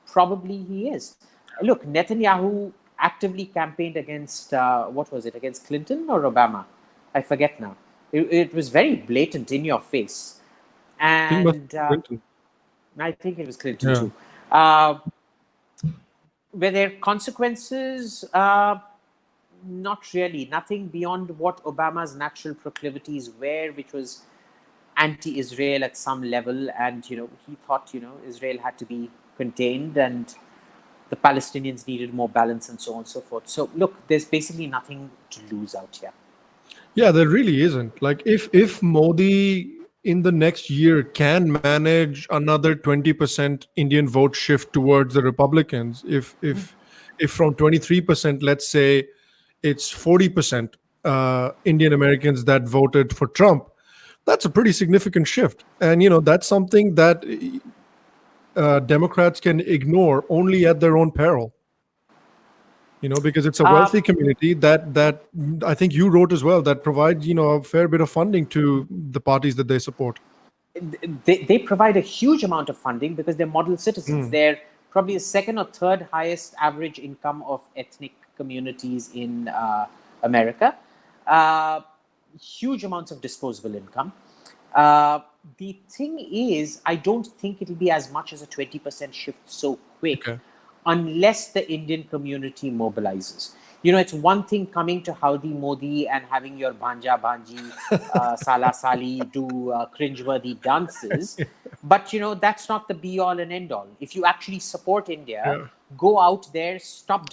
Probably he is. Look, Netanyahu actively campaigned against, against Clinton or Obama? I forget now. It was very blatant, in your face. And I think it was Clinton too. Were there consequences? Not really. Nothing beyond what Obama's natural proclivities were, which was anti-Israel at some level. And, he thought, Israel had to be contained and the Palestinians needed more balance and so on and so forth. So, look, there's basically nothing to lose out here. Yeah, there really isn't. Like, if Modi in the next year can manage another 20% Indian vote shift towards the Republicans, if from 23%, let's say, it's 40% Indian Americans that voted for Trump, that's a pretty significant shift. And, that's something that Democrats can ignore only at their own peril. Because it's a wealthy community that I think you wrote as well, that provides, a fair bit of funding to the parties that they support. They provide a huge amount of funding because they're model citizens. They're probably the second or third highest average income of ethnic communities in America. Huge amounts of disposable income. The thing is, I don't think it'll be as much as a 20% shift so quick, unless the Indian community mobilizes. It's one thing coming to Howdy Modi and having your bhanja bhanji, sala sali do cringeworthy dances, but that's not the be all and end all. If you actually support India, go out there, start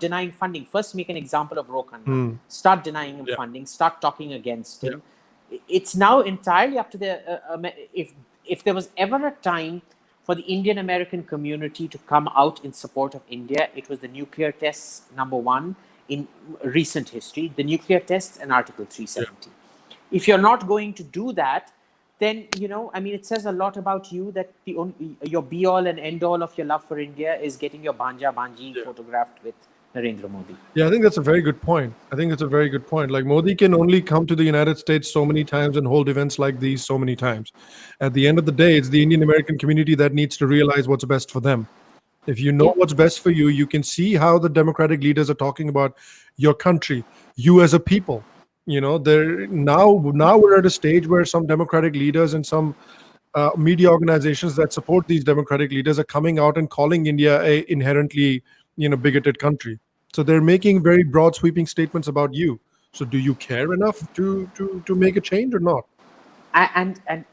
denying funding. First, make an example of Ro Khanna. Start denying him funding. Start talking against him. it's now entirely up to if there was ever a time for the Indian American community to come out in support of India, it was the nuclear tests, number one, in recent history, the nuclear tests and Article 370. Yeah. If you're not going to do that, then, it says a lot about you that your be-all and end-all of your love for India is getting your Banja Banji photographed with Narendra Modi. Yeah, I think that's a very good point. Like, Modi can only come to the United States so many times and hold events like these so many times. At the end of the day, it's the Indian American community that needs to realize what's best for them. If you know what's best for you, you can see how the democratic leaders are talking about your country, you as a people. Now we're at a stage where some democratic leaders and some media organizations that support these democratic leaders are coming out and calling India a inherently, bigoted country. So they're making very broad, sweeping statements about you. So do you care enough to make a change or not? And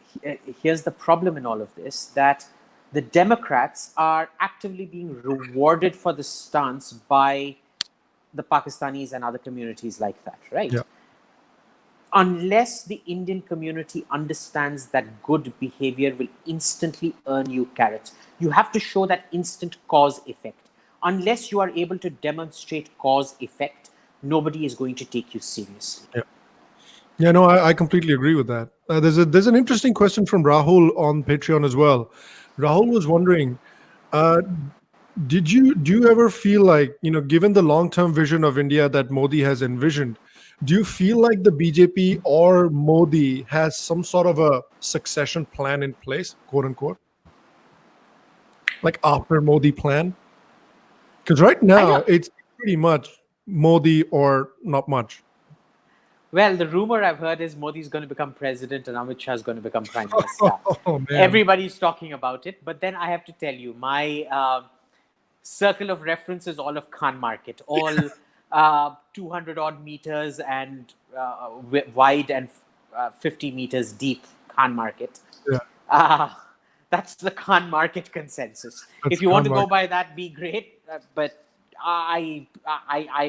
here's the problem in all of this, that the Democrats are actively being rewarded for the stance by the Pakistanis and other communities like that, right? Yeah. Unless the Indian community understands that good behavior will instantly earn you carrots, you have to show that instant cause effect. Unless you are able to demonstrate cause effect, nobody is going to take you seriously. Yeah, no, I completely agree with that. There's an interesting question from Rahul on Patreon as well. Rahul was wondering, do you ever feel like, given the long-term vision of India that Modi has envisioned, do you feel like the BJP or Modi has some sort of a succession plan in place, quote unquote? Like after Modi plan? Because right now it's pretty much Modi or not much. Well, the rumor I've heard is Modi's going to become president and Amit Shah is going to become prime minister. Everybody's talking about it. But then I have to tell you, my circle of reference is all of Khan Market, all 200 odd meters and wide and 50 meters deep Khan Market. Yeah. That's the Khan Market consensus. If you want to go by that, be great. But I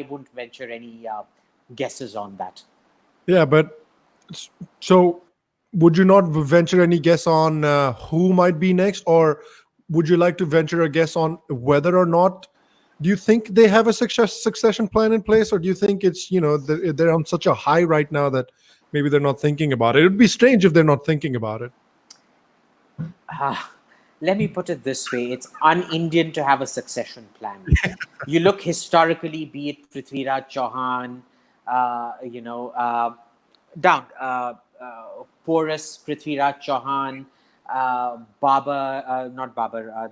won't venture any guesses on that. Yeah, but so would you not venture any guess on who might be next, or would you like to venture a guess on whether or not, do you think they have a succession plan in place, or do you think it's, they're on such a high right now that maybe they're not thinking about it? It would be strange if they're not thinking about it. Let me put it this way. It's un-Indian to have a succession plan. You look historically, be it Prithviraj Chauhan, porous Prithviraj Chauhan,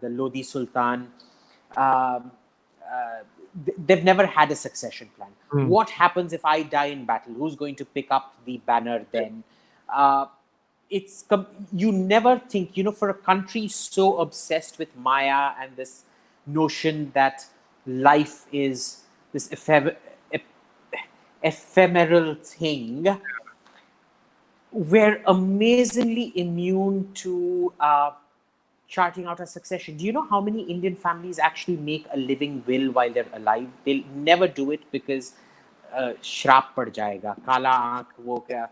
the Lodi Sultan. They've never had a succession plan. What happens if I die in battle? Who's going to pick up the banner then? You never think, for a country so obsessed with Maya and this notion that life is this ephemeral thing, we're amazingly immune to charting out a succession. Do you know how many Indian families actually make a living will while they're alive? They'll never do it because shrap pad jayega, kala aankh, wo kya.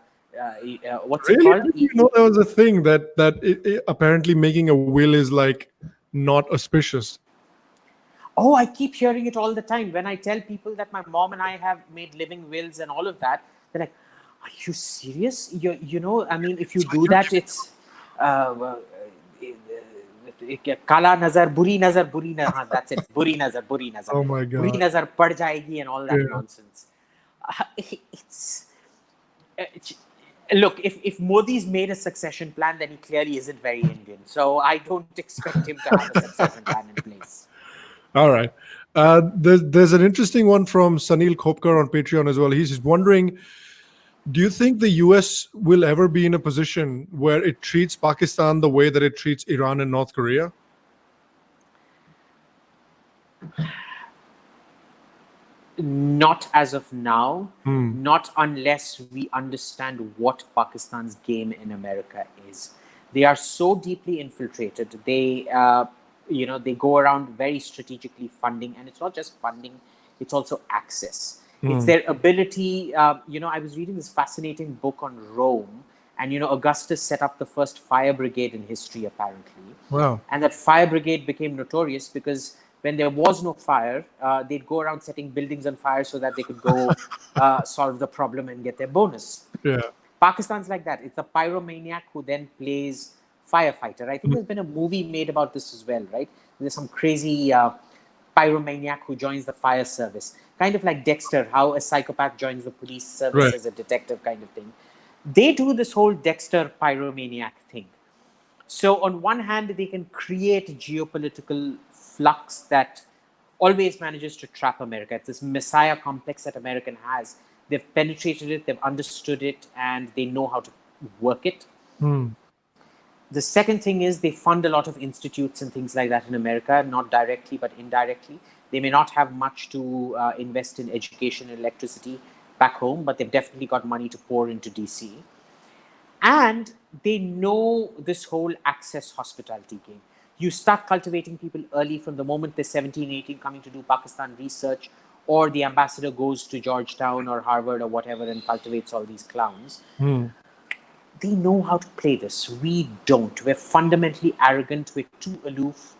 What's it called? There was a thing that apparently making a will is like not auspicious. Oh, I keep hearing it all the time. When I tell people that my mom and I have made living wills and all of that, they're like, "Are you serious? If you do that, it's kala nazar, buri nazar, buri nazar. That's it. Buri nazar, buri nazar. Oh my God. Buri nazar pad jayegi and all that nonsense. Look, if Modi's made a succession plan, then he clearly isn't very Indian. So I don't expect him to have a succession plan in place. All right. There's an interesting one from Sanil Khopkar on Patreon as well. He's wondering, do you think the US will ever be in a position where it treats Pakistan the way that it treats Iran and North Korea? Not as of now, not unless we understand what Pakistan's game in America is. They are so deeply infiltrated. They go around very strategically funding, and it's not just funding, it's also access. It's their ability. I was reading this fascinating book on Rome And, Augustus set up the first fire brigade in history, apparently. Wow. And that fire brigade became notorious because when there was no fire, they'd go around setting buildings on fire so that they could go solve the problem and get their bonus. Yeah. Pakistan's like that. It's a pyromaniac who then plays firefighter. I think there's been a movie made about this as well, right? There's some crazy pyromaniac who joins the fire service. Kind of like Dexter, how a psychopath joins the police service Right. as a detective kind of thing. They do this whole Dexter pyromaniac thing. So on one hand, they can create geopolitical flux that always manages to trap America. It's this messiah complex that America has. They've penetrated it, they've understood it, and they know how to work it. The second thing is they fund a lot of institutes and things like that in America, not directly, but indirectly. They may not have much to invest in education and electricity back home, but they've definitely got money to pour into DC. And they know this whole access hospitality game. You start cultivating people early from the moment they're 17, 18, coming to do Pakistan research, or the ambassador goes to Georgetown or Harvard or whatever and cultivates all these clowns. They know how to play this. We don't. We're fundamentally arrogant. We're too aloof.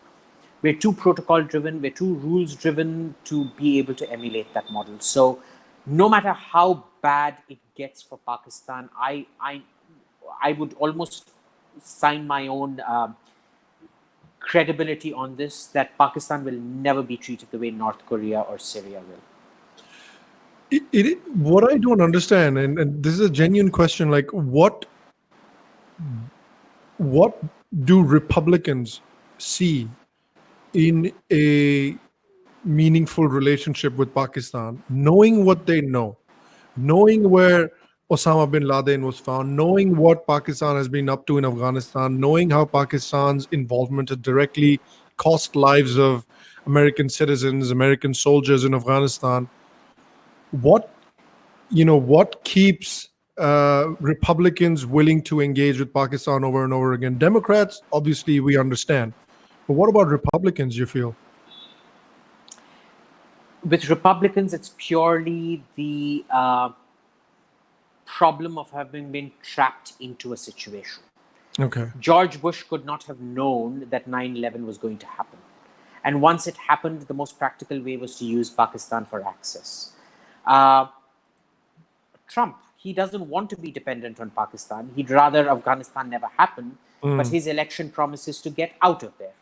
We're too protocol driven. We're too rules driven to be able to emulate that model. So no matter how bad it gets for Pakistan, I would almost sign my own credibility on this, that Pakistan will never be treated the way North Korea or Syria will. What I don't understand, and this is a genuine question, like what do Republicans see in a meaningful relationship with Pakistan, knowing what they know, knowing where Osama bin Laden was found, knowing what Pakistan has been up to in Afghanistan, knowing how Pakistan's involvement has directly cost lives of American citizens, American soldiers in Afghanistan. What keeps Republicans willing to engage with Pakistan over and over again? Democrats, obviously, we understand. But what about Republicans, you feel? With Republicans, it's purely the problem of having been trapped into a situation. Okay. George Bush could not have known that 9/11 was going to happen. And once it happened, the most practical way was to use Pakistan for access. Trump, he doesn't want to be dependent on Pakistan. He'd rather Afghanistan never happened, but his election promises to get out of there.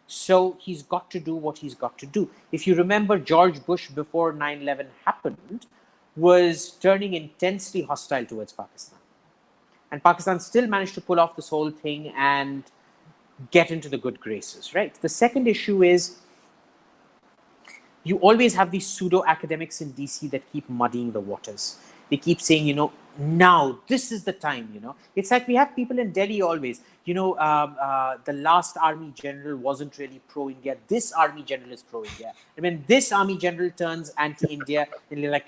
So he's got to do what he's got to do. If you remember, George Bush, before 9/11 happened, was turning intensely hostile towards Pakistan. And Pakistan still managed to pull off this whole thing and get into the good graces, right? The second issue is you always have these pseudo-academics in DC that keep muddying the waters. They keep saying, now this is the time, It's like we have people in Delhi always, the last army general wasn't really pro-India. This army general is pro-India. And when this army general turns anti-India, then they're like,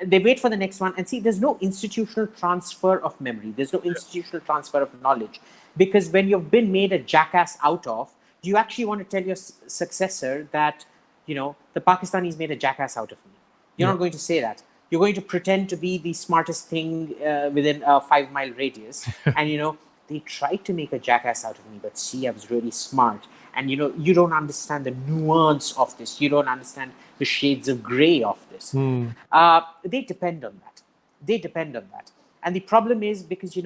they wait for the next one. And see, there's no institutional transfer of memory. There's no institutional transfer of knowledge. Because when you've been made a jackass out of, do you actually want to tell your successor that, the Pakistanis made a jackass out of me? You're not going to say that. You're going to pretend to be the smartest thing within a 5-mile radius. And, they tried to make a jackass out of me, but see, I was really smart. And, you don't understand the nuance of this. You don't understand the shades of gray of this. They depend on that. And the problem is because,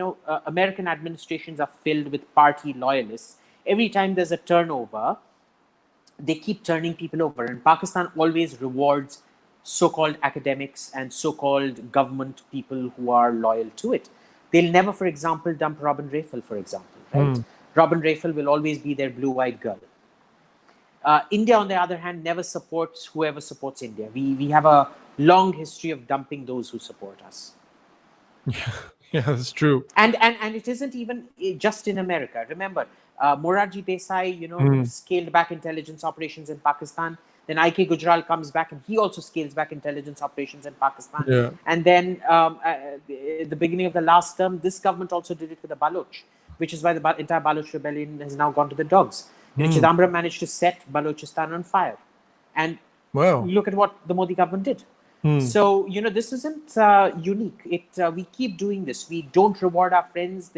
American administrations are filled with party loyalists. Every time there's a turnover, they keep turning people over. And Pakistan always rewards so-called academics and so-called government people who are loyal to it. They'll never, for example, dump Robin Rafel, for example. Right? Robin Rafel will always be their blue-eyed girl. India, on the other hand, never supports whoever supports India. We have a long history of dumping those who support us. Yeah, that's true. And it isn't even just in America. Remember, Morarji Desai, scaled back intelligence operations in Pakistan. Then I.K. Gujral comes back and he also scales back intelligence operations in Pakistan. Yeah. And then at the beginning of the last term, this government also did it with the Baloch, which is why the entire Baloch rebellion has now gone to the dogs. Chidambaram managed to set Balochistan on fire. And look at what the Modi government did. So, this isn't unique. We keep doing this. We don't reward our friends.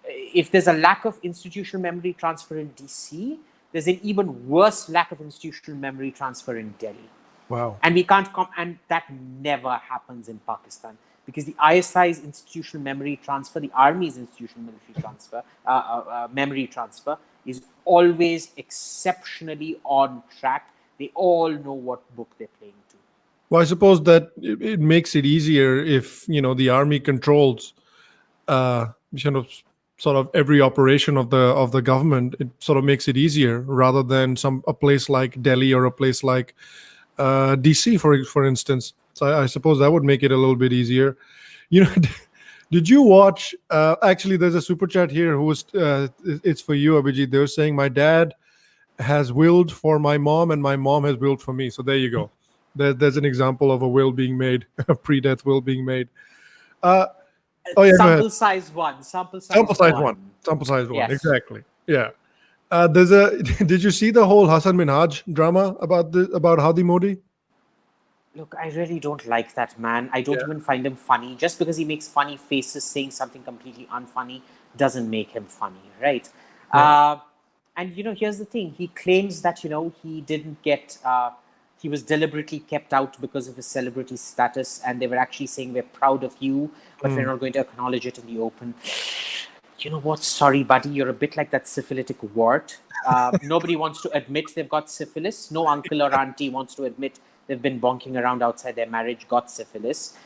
If there's a lack of institutional memory transfer in DC, there's an even worse lack of institutional memory transfer in Delhi. Wow. And we can't and that never happens in Pakistan, because the ISI's institutional memory transfer, the army's institutional memory transfer is always exceptionally on track. They all know what book they're playing to. Well, I suppose that it makes it easier if the army controls, you know, sort of every operation of the government. It sort of makes it easier rather than a place like Delhi or a place like DC, for instance. So I suppose that would make it a little bit easier. You know, did you watch? Actually, there's a super chat here who was. It's for you, Abhijit. They were saying my dad has willed for my mom, and my mom has willed for me. So there you go. There's an example of a will being made, a pre-death will being made. Oh yeah, Sample size one. Sample size one. Sample size one. Yes. Exactly. Yeah. There's a. Did you see the whole Hassan Minhaj drama about Howdy Modi? Look, I really don't like that man. I don't even find him funny. Just because he makes funny faces saying something completely unfunny doesn't make him funny, right? Yeah. And here's the thing. He claims that he didn't get. He was deliberately kept out because of his celebrity status, and they were actually saying, we're proud of you, but we're not going to acknowledge it in the open. You know what? Sorry, buddy. You're a bit like that syphilitic wart. Nobody wants to admit they've got syphilis. No uncle or auntie wants to admit they've been bonking around outside their marriage, got syphilis.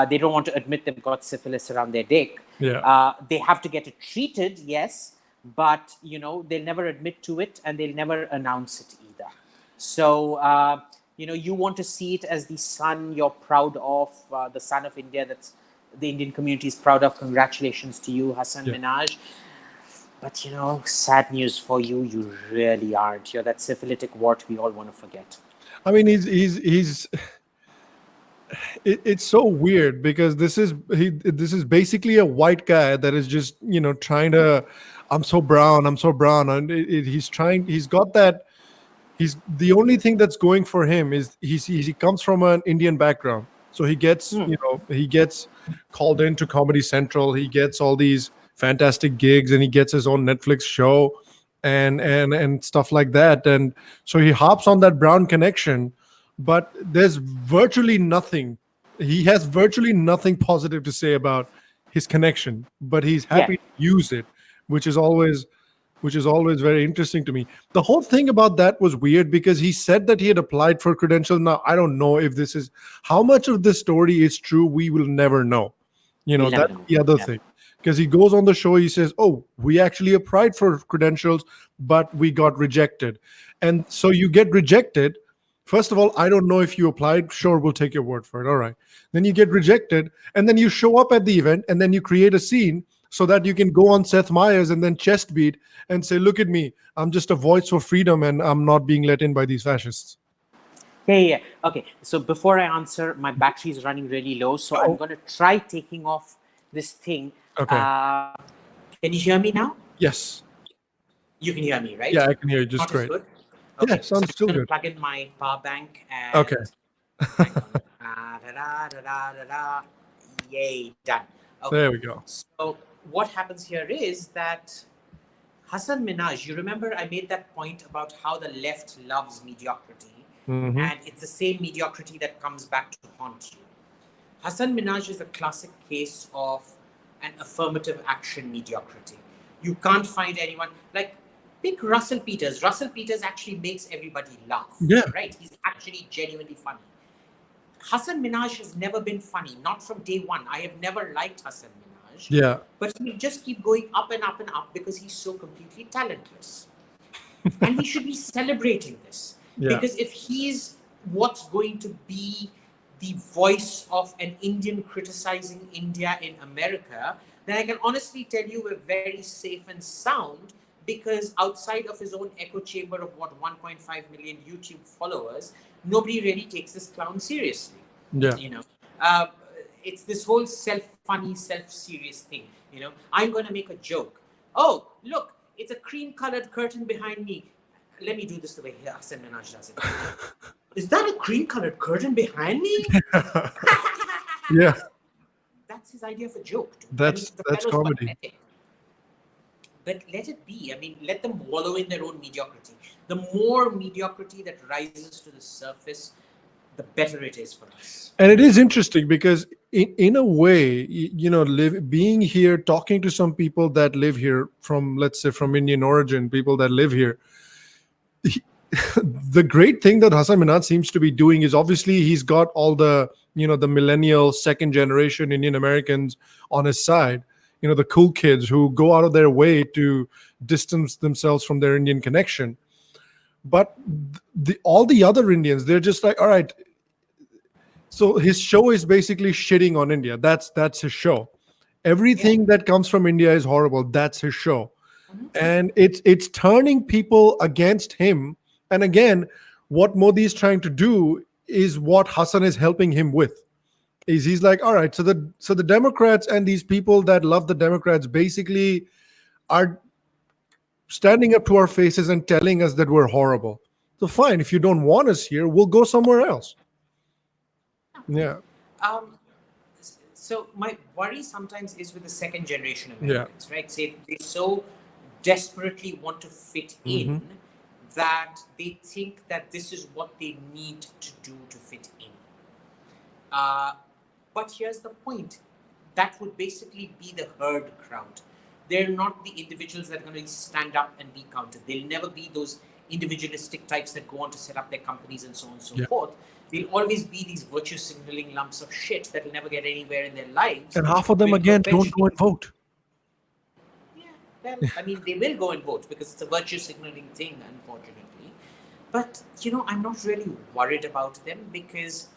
They don't want to admit they've got syphilis around their dick. Yeah. They have to get it treated, yes, but they'll never admit to it, and they'll never announce it either. So you want to see it as the son you're proud of, the son of India that's the Indian community is proud of. Congratulations to you, Hassan Minhaj. But sad news for you. You really aren't. You're that syphilitic wart we all want to forget. I mean, it's so weird because this is basically a white guy that is just trying to. I'm so brown, and he's got that. The only thing that's going for him is he comes from an Indian background, so he gets he gets called into Comedy Central. He gets all these fantastic gigs, and he gets his own Netflix show, and stuff like that. And so he hops on that brown connection, but there's virtually nothing. He has virtually nothing positive to say about his connection, but he's happy to use it, which is always very interesting to me. The whole thing about that was weird because he said that he had applied for credentials. Now, I don't know if how much of this story is true. We will never know. That's the other thing. Because he goes on the show, he says, oh, we actually applied for credentials, but we got rejected. And so you get rejected. First of all, I don't know if you applied. Sure, we'll take your word for it. All right. Then you get rejected. And then you show up at the event, and then you create a scene so that you can go on Seth Meyers and then chest beat and say, look at me, I'm just a voice for freedom and I'm not being let in by these fascists. Yeah. Okay, so before I answer, my battery is running really low, so I'm going to try taking off this thing. Okay. Can you hear me now? Yes. You can hear me, right? Yeah, I can hear you just great. Good? Okay, yeah, sounds still good. Plug in my power bank and... Okay. Yay, done. Okay. There we go. So what happens here is that Hassan Minhaj, you remember I made that point about how the left loves mediocrity, and it's the same mediocrity that comes back to haunt you. Hassan Minhaj is a classic case of an affirmative action mediocrity. You can't find anyone pick Russell Peters. Russell Peters actually makes everybody laugh. Yeah. Right? He's actually genuinely funny. Hassan Minhaj has never been funny, not from day one. I have never liked Hassan Minhaj. Yeah. But he just keep going up and up and up because he's so completely talentless. And we should be celebrating this. Yeah. Because if he's what's going to be the voice of an Indian criticizing India in America, then I can honestly tell you we're very safe and sound, because outside of his own echo chamber of 1.5 million YouTube followers, nobody really takes this clown seriously. Yeah. It's this whole self-funny, self-serious thing. I'm going to make a joke. Oh, look, it's a cream-colored curtain behind me. Let me do this the way Hassan Minhaj does it. Is that a cream-colored curtain behind me? Yeah, That's his idea of a joke, dude. And that's the that's fellow's comedy. pathetic. But let it be. I mean, let them wallow in their own mediocrity. The more mediocrity that rises to the surface, the better it is for us. And it is interesting because in a way, being here, talking to some people that live here from, let's say, from Indian origin, people that live here, the great thing that Hassan Minhaj seems to be doing is, obviously he's got all the, the millennial second generation Indian Americans on his side, the cool kids who go out of their way to distance themselves from their Indian connection. But all the other Indians, they're just like, all right, so his show is basically shitting on India. That's his show. Yeah. Everything that comes from India is horrible. That's his show. Mhm. And it's turning people against him. And again, what Modi is trying to do is what Hassan is helping him with. Is he's like, all right, so the Democrats and these people that love the Democrats basically are standing up to our faces and telling us that we're horrible. So fine, if you don't want us here, we'll go somewhere else. Yeah. Um, so my worry sometimes is with the second generation Yeah. Americans, right? Say they so desperately want to fit Mm-hmm. in that they think that this is what they need to do to fit in. Uh, but here's the point: that would basically be the herd crowd. They're not the individuals that are going to stand up and be counted. They'll never be those individualistic types that go on to set up their companies and so on and so Yeah. forth. They'll always be these virtue signaling lumps of shit that will never get anywhere in their lives. And half of them Will again don't go perpetually. and vote. Yeah, well, I mean, they will go and vote because it's a virtue signaling thing, unfortunately. But, I'm not really worried about them because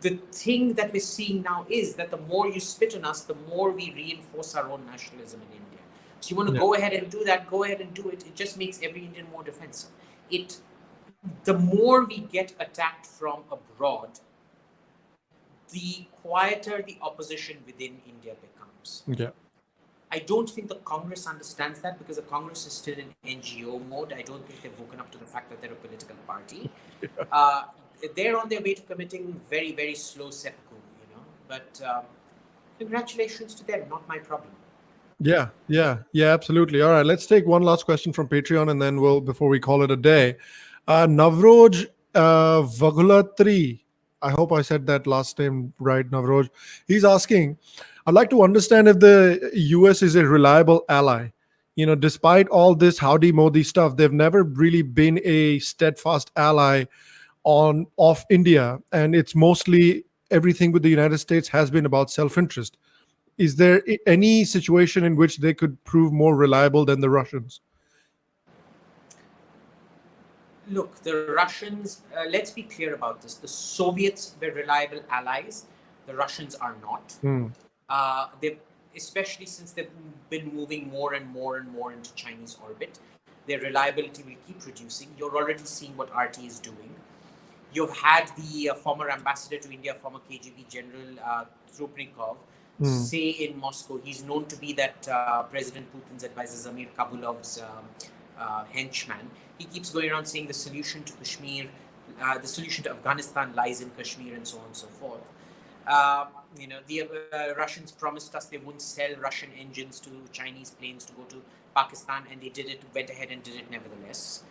the thing that we're seeing now is that the more you spit on us, the more we reinforce our own nationalism in India. So you want to Yeah. go ahead and do that, go ahead and do it. It just makes every Indian more defensive. The more we get attacked from abroad, the quieter the opposition within India becomes. Yeah. I don't think the Congress understands that because the Congress is still in NGO mode. I don't think they've woken up to the fact that they're a political party. Uh, they're on their way to committing very, very slow seppuku, But congratulations to them, not my problem. Yeah, absolutely. All right, let's take one last question from Patreon, and then before we call it a day. Navroj Vagulatri, I hope I said that last name right, Navroj. He's asking, I'd like to understand if the US is a reliable ally. Despite all this Howdy Modi stuff, they've never really been a steadfast ally of India, and it's mostly everything with the United States has been about self-interest. Is there any situation in which they could prove more reliable than the Russians? Look, the Russians, let's be clear about this. The Soviets were reliable allies. The Russians are not. Hmm. They've, especially since they've been moving more and more and more into Chinese orbit, their reliability will keep reducing. You're already seeing what RT is doing. You've had the former ambassador to India, former KGB General Trupnikov, say in Moscow, he's known to be that President Putin's advisor, Zamir Kabulov's henchman. He keeps going around saying the solution to Kashmir, the solution to Afghanistan lies in Kashmir, and so on and so forth. The Russians promised us they wouldn't sell Russian engines to Chinese planes to go to Pakistan, and they did it, went ahead and did it nevertheless.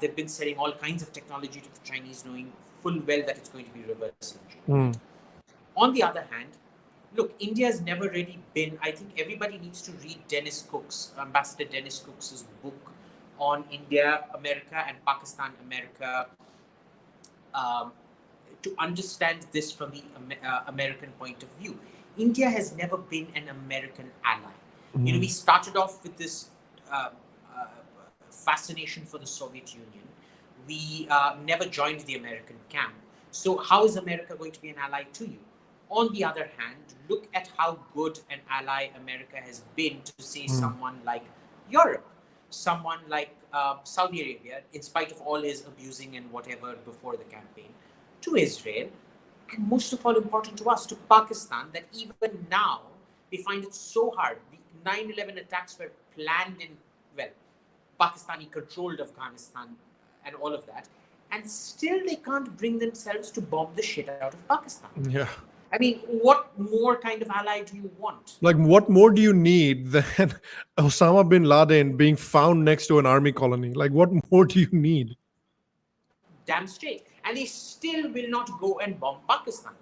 They've been selling all kinds of technology to the Chinese, knowing full well that it's going to be reverse engineered. On the other hand, look, India has never really been, I think everybody needs to read Ambassador Dennis Cook's book on India, America, and Pakistan, America, to understand this from the American point of view. India has never been an American ally. We started off with this fascination for the Soviet Union. We never joined the American camp. So how is America going to be an ally to you? On the other hand, look at how good an ally America has been to, say, someone like Europe, someone like Saudi Arabia, in spite of all his abusing and whatever before the campaign, to Israel, and most of all important to us, to Pakistan, that even now they find it so hard. The 9/11 attacks were planned in, Pakistani controlled Afghanistan and all of that. and still they can't bring themselves to bomb the shit out of Pakistan. Yeah. I mean, what more kind of ally do you want? Like, what more do you need than Osama bin Laden being found next to an army colony? Like, what more do you need? Damn straight. And they still will not go and bomb Pakistan.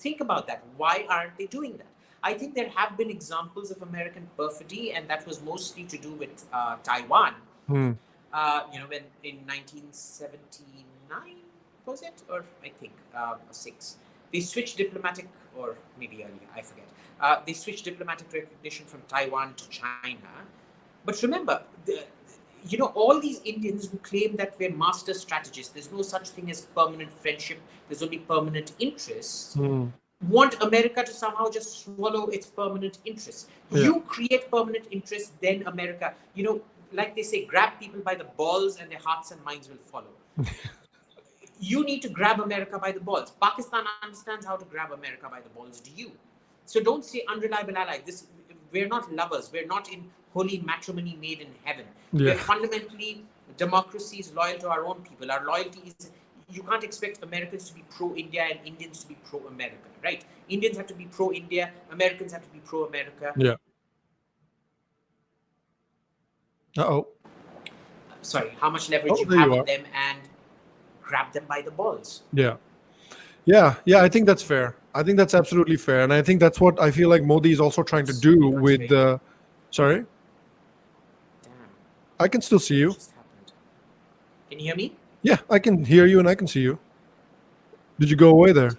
Think about that. Why aren't they doing that? I think there have been examples of American perfidy, and that was mostly to do with Taiwan. When in 1979, was it? Or I think 6. They switched diplomatic, or maybe earlier, I forget. They switched diplomatic recognition from Taiwan to China. But remember, all these Indians who claim that we're master strategists, there's no such thing as permanent friendship, there's only permanent interests, want America to somehow just swallow its permanent interests. Yeah. You create permanent interests, then America, like they say, grab people by the balls and their hearts and minds will follow. You need to grab America by the balls. Pakistan understands how to grab America by the balls. Do you? So don't say unreliable ally. We're not lovers. We're not in holy matrimony made in heaven. Yeah. We're fundamentally democracies loyal to our own people. Our loyalty is, you can't expect Americans to be pro-India and Indians to be pro-America, right? Indians have to be pro-India. Americans have to be pro-America. Yeah. Uh-oh. Sorry, how much leverage you have on them and grab them by the balls. Yeah. I think that's fair. I think that's absolutely fair, and I think that's what I feel like Modi is also trying to do with the. Sorry. Damn. I can still see you. What just happened? Can you hear me? Yeah, I can hear you and I can see you. Did you go away there?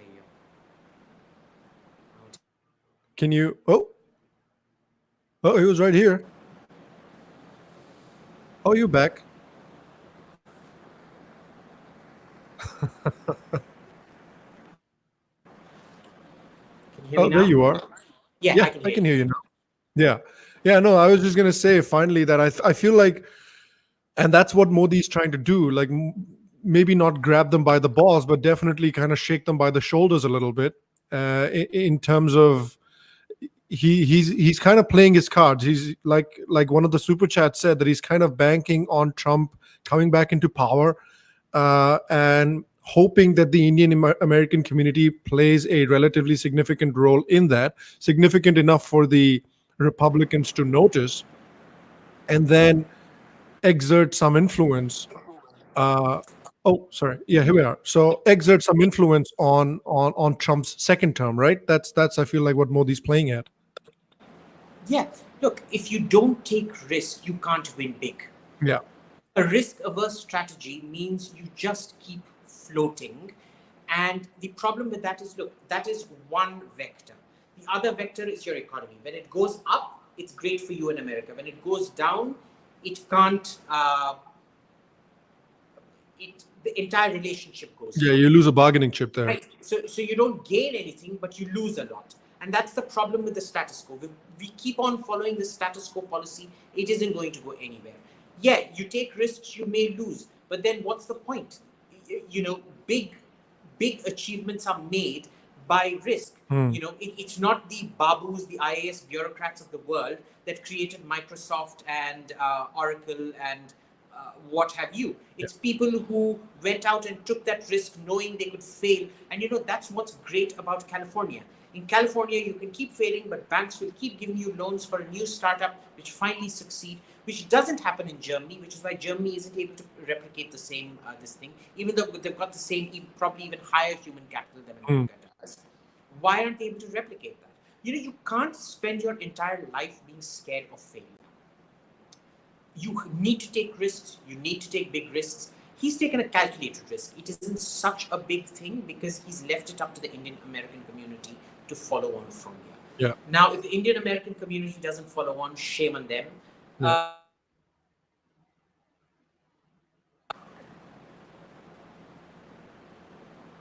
Can you? Oh, he was right here. Oh, you're back. Oh, there you are. Yeah, I can hear you now. Yeah. No, I was just gonna say finally that I feel like, and that's what Modi is trying to do. Like maybe not grab them by the balls, but definitely kind of shake them by the shoulders a little bit. In terms of he's kind of playing his cards. He's like one of the super chats said that he's kind of banking on Trump coming back into power, and hoping that the Indian American community plays a relatively significant role in that, significant enough for the Republicans to notice, and then exert some influence. Here we are. So exert some influence on Trump's second term, right? That's I feel like what Modi's playing at. Yeah. Look, if you don't take risk, you can't win big. Yeah. A risk-averse strategy means you just keep floating. And the problem with that is, look, that is one vector. The other vector is your economy. When it goes up, it's great for you in America. When it goes down, it can't, the entire relationship goes down. Yeah, you lose a bargaining chip there. Right. So you don't gain anything, but you lose a lot. And that's the problem with the status quo. We keep on following the status quo policy. It isn't going to go anywhere. Yeah, you take risks, you may lose. But then what's the point? Big achievements are made by risk. It's not the babus, the IAS bureaucrats of the world that created Microsoft and Oracle and what have you. It's people who went out and took that risk knowing they could fail. And that's what's great about California. In California, you can keep failing, but banks will keep giving you loans for a new startup which finally succeed, which doesn't happen in Germany, which is why Germany isn't able to replicate the same this thing, even though they've got the same, probably even higher human capital than America does. Why aren't they able to replicate that? You can't spend your entire life being scared of failure. You need to take risks. You need to take big risks. He's taken a calculated risk. It isn't such a big thing because he's left it up to the Indian American community to follow on from here. Yeah. Now, if the Indian American community doesn't follow on, shame on them. Yeah.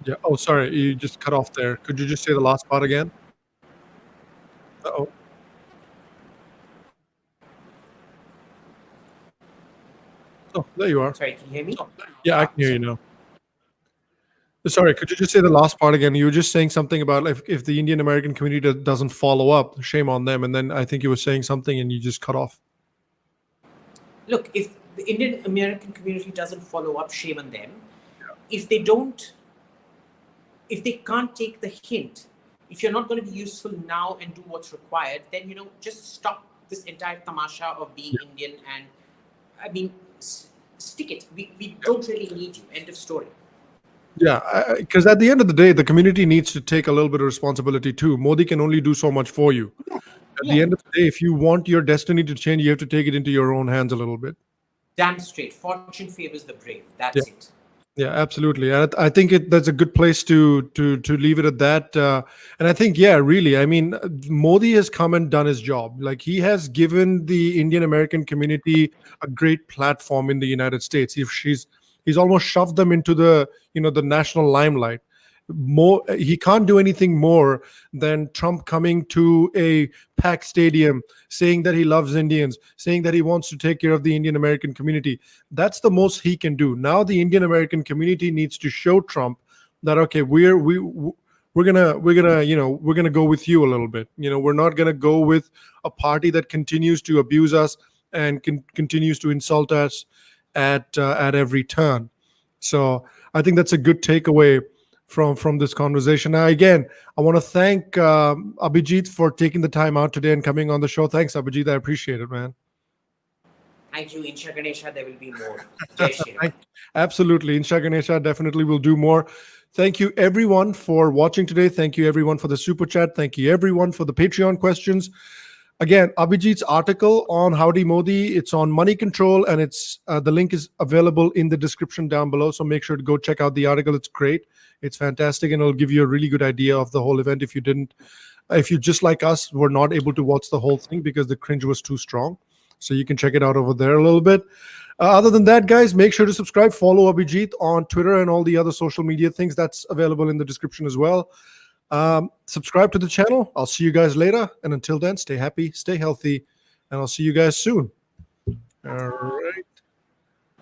Yeah. Oh, sorry. You just cut off there. Could you just say the last part again? Uh-oh. Oh, there you are. Sorry, can you hear me? Yeah, I can hear you now. Sorry, could you just say the last part again? You were just saying something about if the Indian American community doesn't follow up, shame on them. And then I think you were saying something and you just cut off. Look, if the Indian American community doesn't follow up, shame on them. if they don't, if they can't take the hint, if you're not going to be useful now and do what's required, then, just stop this entire tamasha of being Indian. And I mean, stick it. We don't really need you. End of story. Yeah, because at the end of the day, the community needs to take a little bit of responsibility too. Modi can only do so much for you. At the end of the day, if you want your destiny to change, you have to take it into your own hands a little bit. Damn straight. Fortune favors the brave. That's it. Yeah, absolutely. I think that's a good place to leave it at that. And I think, yeah, really, I mean, Modi has come and done his job. Like, he has given the Indian American community a great platform in the United States. He's almost shoved them into the the national limelight. He can't do anything more than Trump coming to a packed stadium saying that he loves Indians, saying that he wants to take care of the Indian American community. That's the most he can do. Now the Indian American community needs to show Trump that, okay, we're gonna we're gonna go with you a little bit. We're not gonna go with a party that continues to abuse us and continues to insult us at every turn. So I think that's a good takeaway from this conversation. Now, again, I want to thank Abhijit for taking the time out today and coming on the show. Thanks, Abhijit. I appreciate it, man. Thank you. Insha Ganesha, there will be more. Jai Shri Ram. Absolutely. Insha Ganesha definitely will do more. Thank you, everyone, for watching today. Thank you, everyone, for the super chat. Thank you, everyone, for the Patreon questions. Again, Abhijit's article on Howdy Modi, it's on Money Control, and it's the link is available in the description down below. So make sure to go check out the article. It's great. It's fantastic, and it'll give you a really good idea of the whole event if you just like us were not able to watch the whole thing because the cringe was too strong. So you can check it out over there a little bit. Other than that, guys, make sure to subscribe, follow Abhijit on Twitter and all the other social media things. That's available in the description as well. Subscribe to the channel. I'll see you guys later. And until then, stay happy, stay healthy, and I'll see you guys soon. All right.